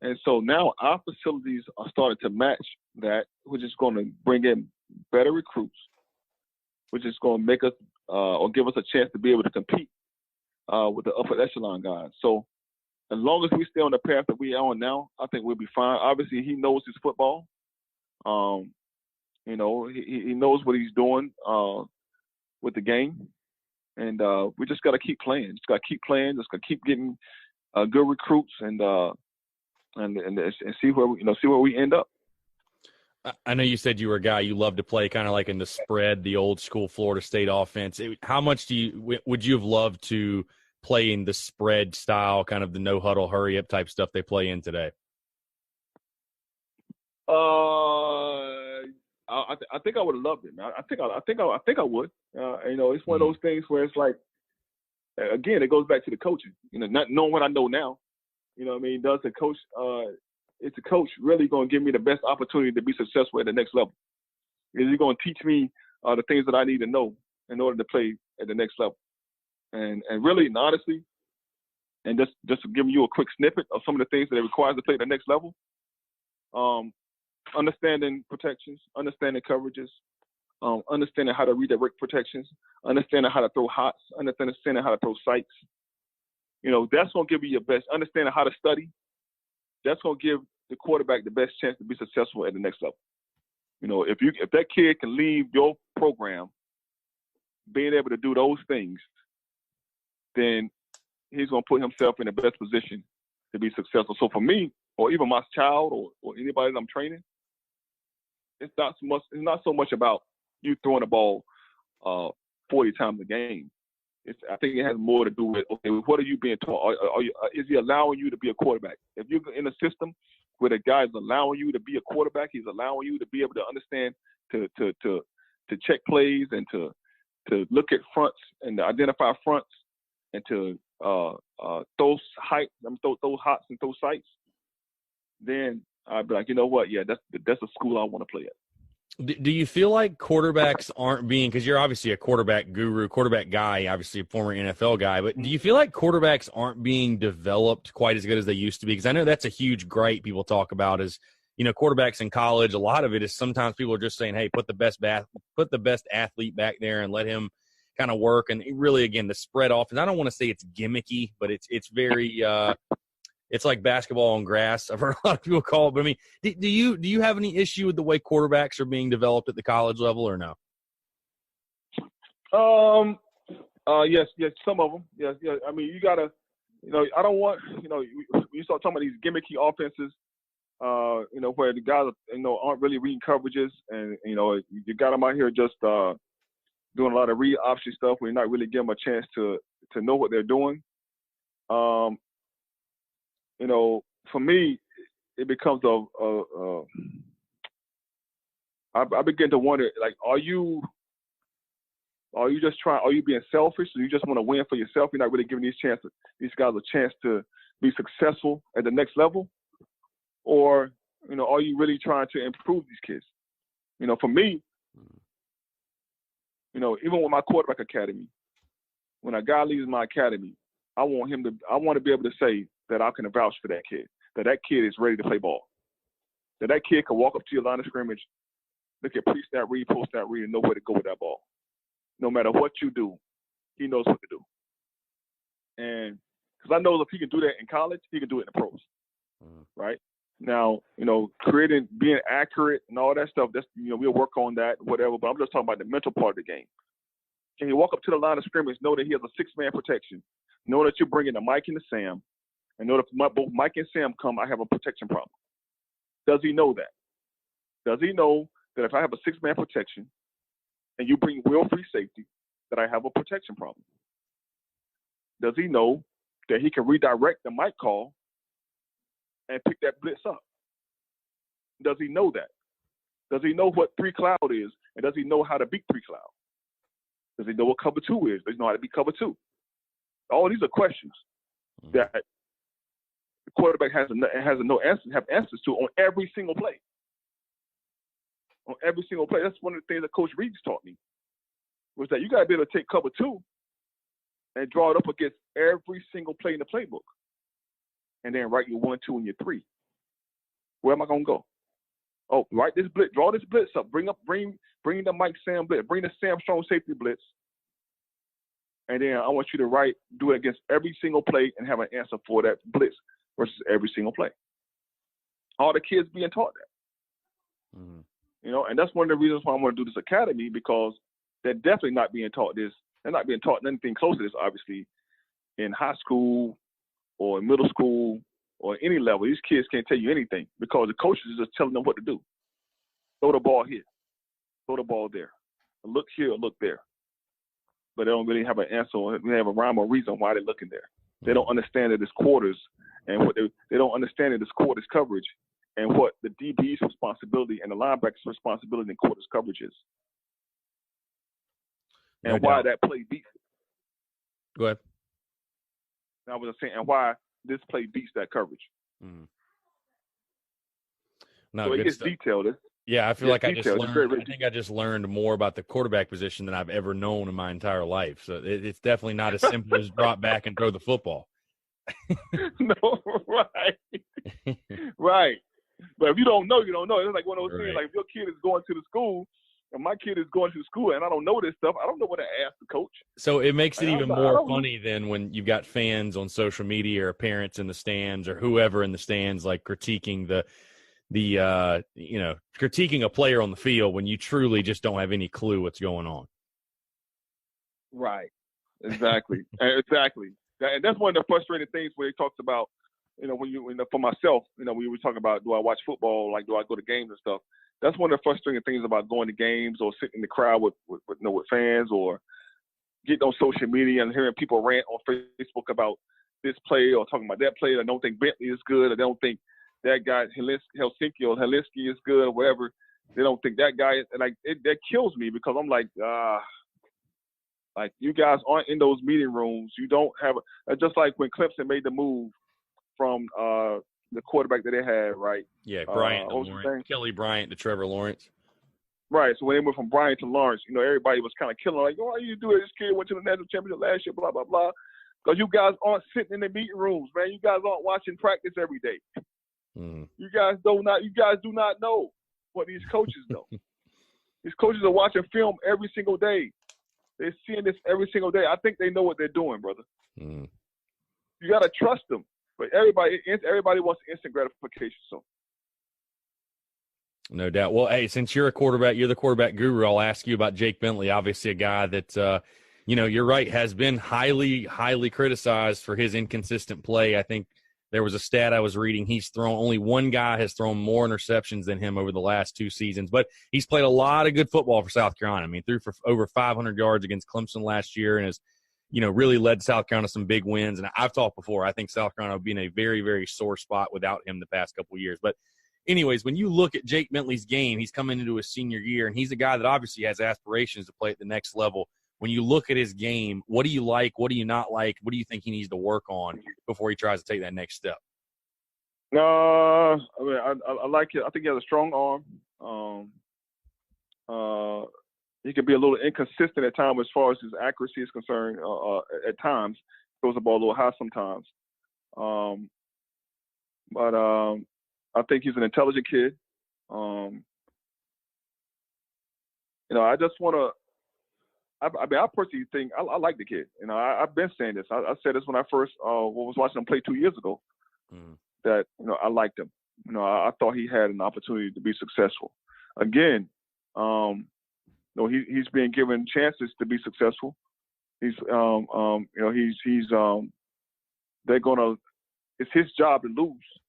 And so now our facilities are starting to match that, which is going to bring in better recruits, which is going to make us or give us a chance to be able to compete with the upper echelon guys. So as long as we stay on the path that we are on now, I think we'll be fine. Obviously, he knows his football. You know, he knows what he's doing with the game, and we just got to keep playing. Just got to keep playing. Just got to keep getting good recruits and see where we end up. I know you said you were a guy you love to play kind of like in the spread, the old school Florida State offense. How much would you have loved to play in the spread style, kind of the no huddle, hurry up type stuff they play in today? I think I would have loved it, man. I think I would. You know, it's one of those things where it's like, again, it goes back to the coaching. You know, not knowing what I know now. You know what I mean? Does the coach? Is the coach really going to give me the best opportunity to be successful at the next level? Is he going to teach me the things that I need to know in order to play at the next level? And really, and honestly, and just to give you a quick snippet of some of the things that it requires to play at the next level. Understanding protections, understanding coverages, understanding how to redirect protections, understanding how to throw hots, understanding how to throw sights. You know, that's going to give you your best. Understanding how to study, that's going to give the quarterback the best chance to be successful at the next level. You know, if that kid can leave your program being able to do those things, then he's going to put himself in the best position to be successful. So for me, or even my child or anybody that I'm training, it's not so much about you throwing the ball 40 times a game. I think it has more to do with, okay, what are you being taught? Is he allowing you to be a quarterback? If you're in a system where the guy's allowing you to be a quarterback, he's allowing you to be able to understand, to check plays and to look at fronts and to identify fronts and to throw hots and throw sights, then I'd be like, you know what? Yeah, that's a school I want to play at. Do you feel like quarterbacks aren't being, because you're obviously a quarterback guru, quarterback guy, obviously a former NFL guy, but do you feel like quarterbacks aren't being developed quite as good as they used to be? Because I know that's a huge gripe people talk about is, you know, quarterbacks in college, a lot of it is sometimes people are just saying, hey, put the best athlete back there and let him kind of work. And really, again, the spread offense, I don't want to say it's gimmicky, but it's very it's like basketball on grass. I've heard a lot of people call it, but I mean, do you have any issue with the way quarterbacks are being developed at the college level or no? Yes, some of them. Yes. I mean, you gotta, you know, I don't want, you know, you start talking about these gimmicky offenses, you know, where the guys, you know, aren't really reading coverages, and you know, you got them out here just doing a lot of read option stuff where you're not really giving them a chance to know what they're doing. You know, for me, it becomes I begin to wonder, like, are you being selfish? Or you just want to win for yourself? You're not really giving these guys a chance to be successful at the next level? Or, you know, are you really trying to improve these kids? You know, for me, you know, even with my quarterback academy, when a guy leaves my academy, I want to be able to say that I can vouch for that kid is ready to play ball. That kid can walk up to your line of scrimmage, look at pre-snap read, post-snap read, and know where to go with that ball. No matter what you do, he knows what to do. And because I know if he can do that in college, he can do it in the pros, right? Now, you know, being accurate and all that stuff, that's, you know, we'll work on that, whatever, but I'm just talking about the mental part of the game. Can he walk up to the line of scrimmage, know that he has a six-man protection, know that you're bringing the Mike and the Sam, and know that if both Mike and Sam come, I have a protection problem? Does he know that? Does he know that if I have a six-man protection and you bring will-free safety, that I have a protection problem? Does he know that he can redirect the Mike call and pick that blitz up? Does he know that? Does he know what three-cloud is, and does he know how to beat three-cloud? Does he know what cover two is? Does he know how to beat cover two? All these are questions that the quarterback have answers to on every single play. On every single play. That's one of the things that Coach Reeves taught me, was that you got to be able to take cover two and draw it up against every single play in the playbook, and then write your 1, 2, and your 3. Where am I going to go? Oh, write this blitz, draw this blitz up, bring the Mike Sam blitz, bring the Sam Strong safety blitz, and then I want you to do it against every single play and have an answer for that blitz versus every single play. All the kids being taught that. Mm-hmm. You know, and that's one of the reasons why I want to do this academy, because they're definitely not being taught this. They're not being taught anything close to this, obviously, in high school or in middle school or any level. These kids can't tell you anything because the coaches are just telling them what to do. Throw the ball here. Throw the ball there. Look here or look there. But they don't really have an answer or they have a rhyme or reason why they're looking there. They don't understand that it's quarters and what they don't understand that it's quarters coverage and what the DB's responsibility and the linebacker's responsibility in quarters coverage is. And No why doubt. that play beats it. Go ahead. I was saying, and why this play beats that coverage. Mm. No, so it good gets stuff. detailed. Yeah, I feel like I detailed. think I just learned more about the quarterback position than I've ever known in my entire life. So it's definitely not as simple as drop back and throw the football. No, right. Right. But if you don't know, you don't know. It's like one of those things, like if your kid is going to the school and my kid is going to the school and I don't know this stuff, I don't know what to ask the coach. So it makes it even more funny than when you've got fans on social media or parents in the stands or whoever in the stands like critiquing critiquing a player on the field when you truly just don't have any clue what's going on. Right. Exactly. Exactly. And that's one of the frustrating things where he talks about, for myself, when we were talking about, do I watch football? Like, do I go to games and stuff? That's one of the frustrating things about going to games or sitting in the crowd with fans or getting on social media and hearing people rant on Facebook about this play or talking about that play. I don't think Bentley is good. I don't think that guy Helinski is good or whatever. They don't think that guy is, and that kills me because I'm like, you guys aren't in those meeting rooms. You don't have just like when Clemson made the move from the quarterback that they had, right? Yeah, Bryant to Lawrence. Kelly Bryant to Trevor Lawrence. Right. So when they went from Bryant to Lawrence, everybody was kind of killing like, why you do it? This kid went to the national championship last year, blah blah blah. Because you guys aren't sitting in the meeting rooms, man. You guys aren't watching practice every day. Mm. You guys do not know what these coaches know. These coaches are watching film every single day. They're seeing this every single day. I think they know what they're doing, brother. Mm. You got to trust them. But everybody wants instant gratification. So, no doubt. Well, hey, since you're the quarterback guru, I'll ask you about Jake Bentley. Obviously, a guy that, you're right, has been highly, highly criticized for his inconsistent play. I think there was a stat I was reading. Only one guy has thrown more interceptions than him over the last 2 seasons, but he's played a lot of good football for South Carolina. I mean, threw for over 500 yards against Clemson last year and has, really led South Carolina some big wins. And I've talked before, I think South Carolina will be in a very, very sore spot without him the past couple of years. But anyways, when you look at Jake Bentley's game, he's coming into his senior year, and he's a guy that obviously has aspirations to play at the next level. When you look at his game, what do you like? What do you not like? What do you think he needs to work on before he tries to take that next step? I mean, I like it. I think he has a strong arm. He can be a little inconsistent at times as far as his accuracy is concerned. At times, throws the ball a little high sometimes. But I think he's an intelligent kid. I just want to. I personally think I like the kid. I've been saying this. I said this when I first was watching him play 2 years ago. Mm. That I liked him. I thought he had an opportunity to be successful. Again, he's being given chances to be successful. It's his job to lose.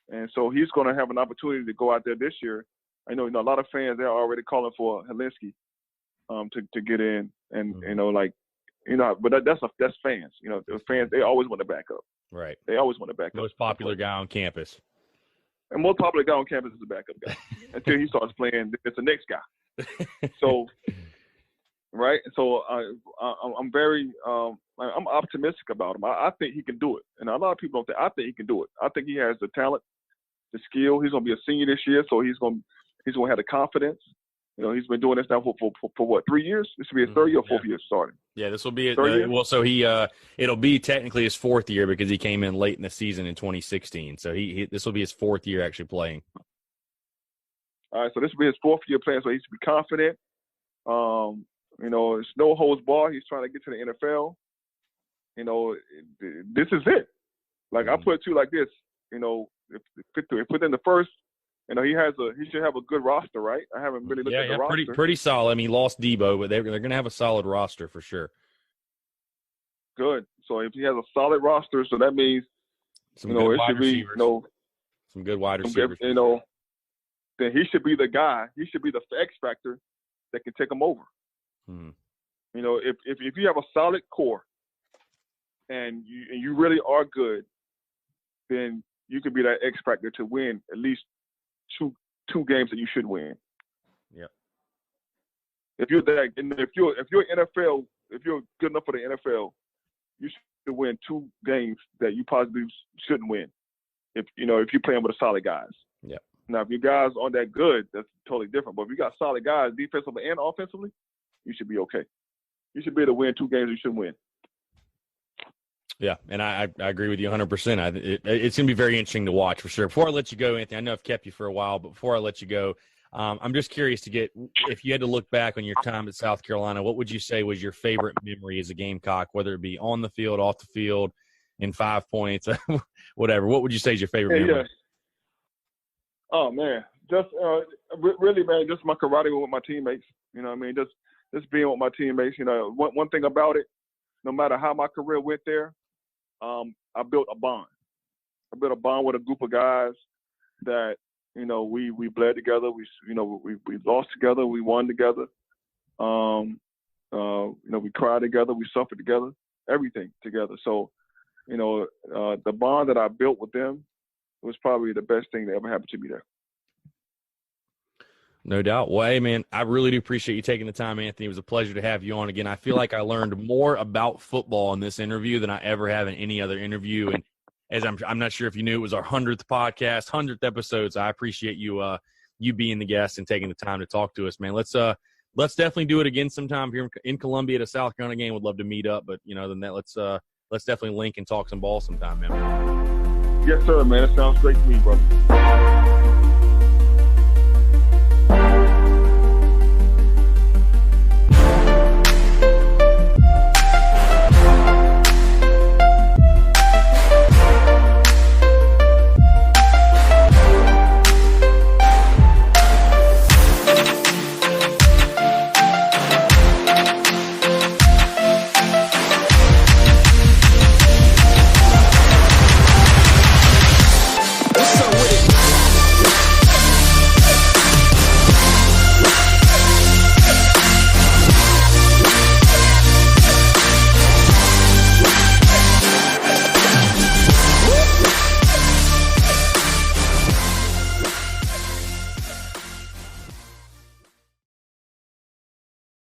And so he's gonna have an opportunity to go out there this year. I know, a lot of fans, they're already calling for Helinski to get in, and but that's fans. The fans, they always want to back up. Right. They always want to back up. Most popular guy on campus. And most popular guy on campus is a backup guy until he starts playing. It's the next guy. So, right. So I'm very I'm optimistic about him. I think he can do it, and a lot of people don't think. I think he can do it. I think he has the talent, the skill. He's going to be a senior this year, so he's going to have the confidence. He's been doing this now for what, 3 years? This will be his third year or fourth year starting. Yeah, this will be it'll be technically his fourth year because he came in late in the season in 2016. So this will be his fourth year actually playing. All right, so this will be his fourth year playing, so he should be confident. it's no holds bar. He's trying to get to the NFL. This is it. Like, I put it to you like this. If within the first, he should have a good roster, right? I haven't really looked at the roster. Pretty solid. I mean, he lost Debo, but they're going to have a solid roster for sure. Good. So if he has a solid roster, so that means some good wide receivers. Some good wide receivers. Then he should be the guy. He should be the X factor that can take him over. If you have a solid core and you really are good, then you could be that X factor to win at least two games that you should win. Yeah. If you're that, and if you're NFL, if you're good enough for the NFL, you should win 2 games that you possibly shouldn't win. If you're playing with solid guys. Yeah. Now, if your guys aren't that good, that's totally different. But if you got solid guys, defensively and offensively, you should be okay. You should be able to win 2 games you should win. Yeah, and I agree with you 100%. It's going to be very interesting to watch for sure. Before I let you go, Anthony, I know I've kept you for a while, but before I let you go, I'm just curious to get, if you had to look back on your time at South Carolina, what would you say was your favorite memory as a Gamecock, whether it be on the field, off the field, in 5 points, whatever? What would you say is your favorite memory? Yeah. Oh, man. Just really, man, just my camaraderie with my teammates. Just being with my teammates. One thing about it, no matter how my career went there, I built a bond. I built a bond with a group of guys that, we bled together. We lost together. We won together. We cried together. We suffered together. Everything together. So, the bond that I built with them was probably the best thing that ever happened to me there. No doubt. Well, hey, man, I really do appreciate you taking the time, Anthony. It was a pleasure to have you on again. I feel like I learned more about football in this interview than I ever have in any other interview. And as I'm not sure if you knew, it was our 100th podcast, 100th episode. So I appreciate you being the guest and taking the time to talk to us, man. Let's definitely do it again sometime here in Columbia at a South Carolina game. Would love to meet up, but than that, let's definitely link and talk some ball sometime, man. Yes, sir, man. It sounds great to me, brother.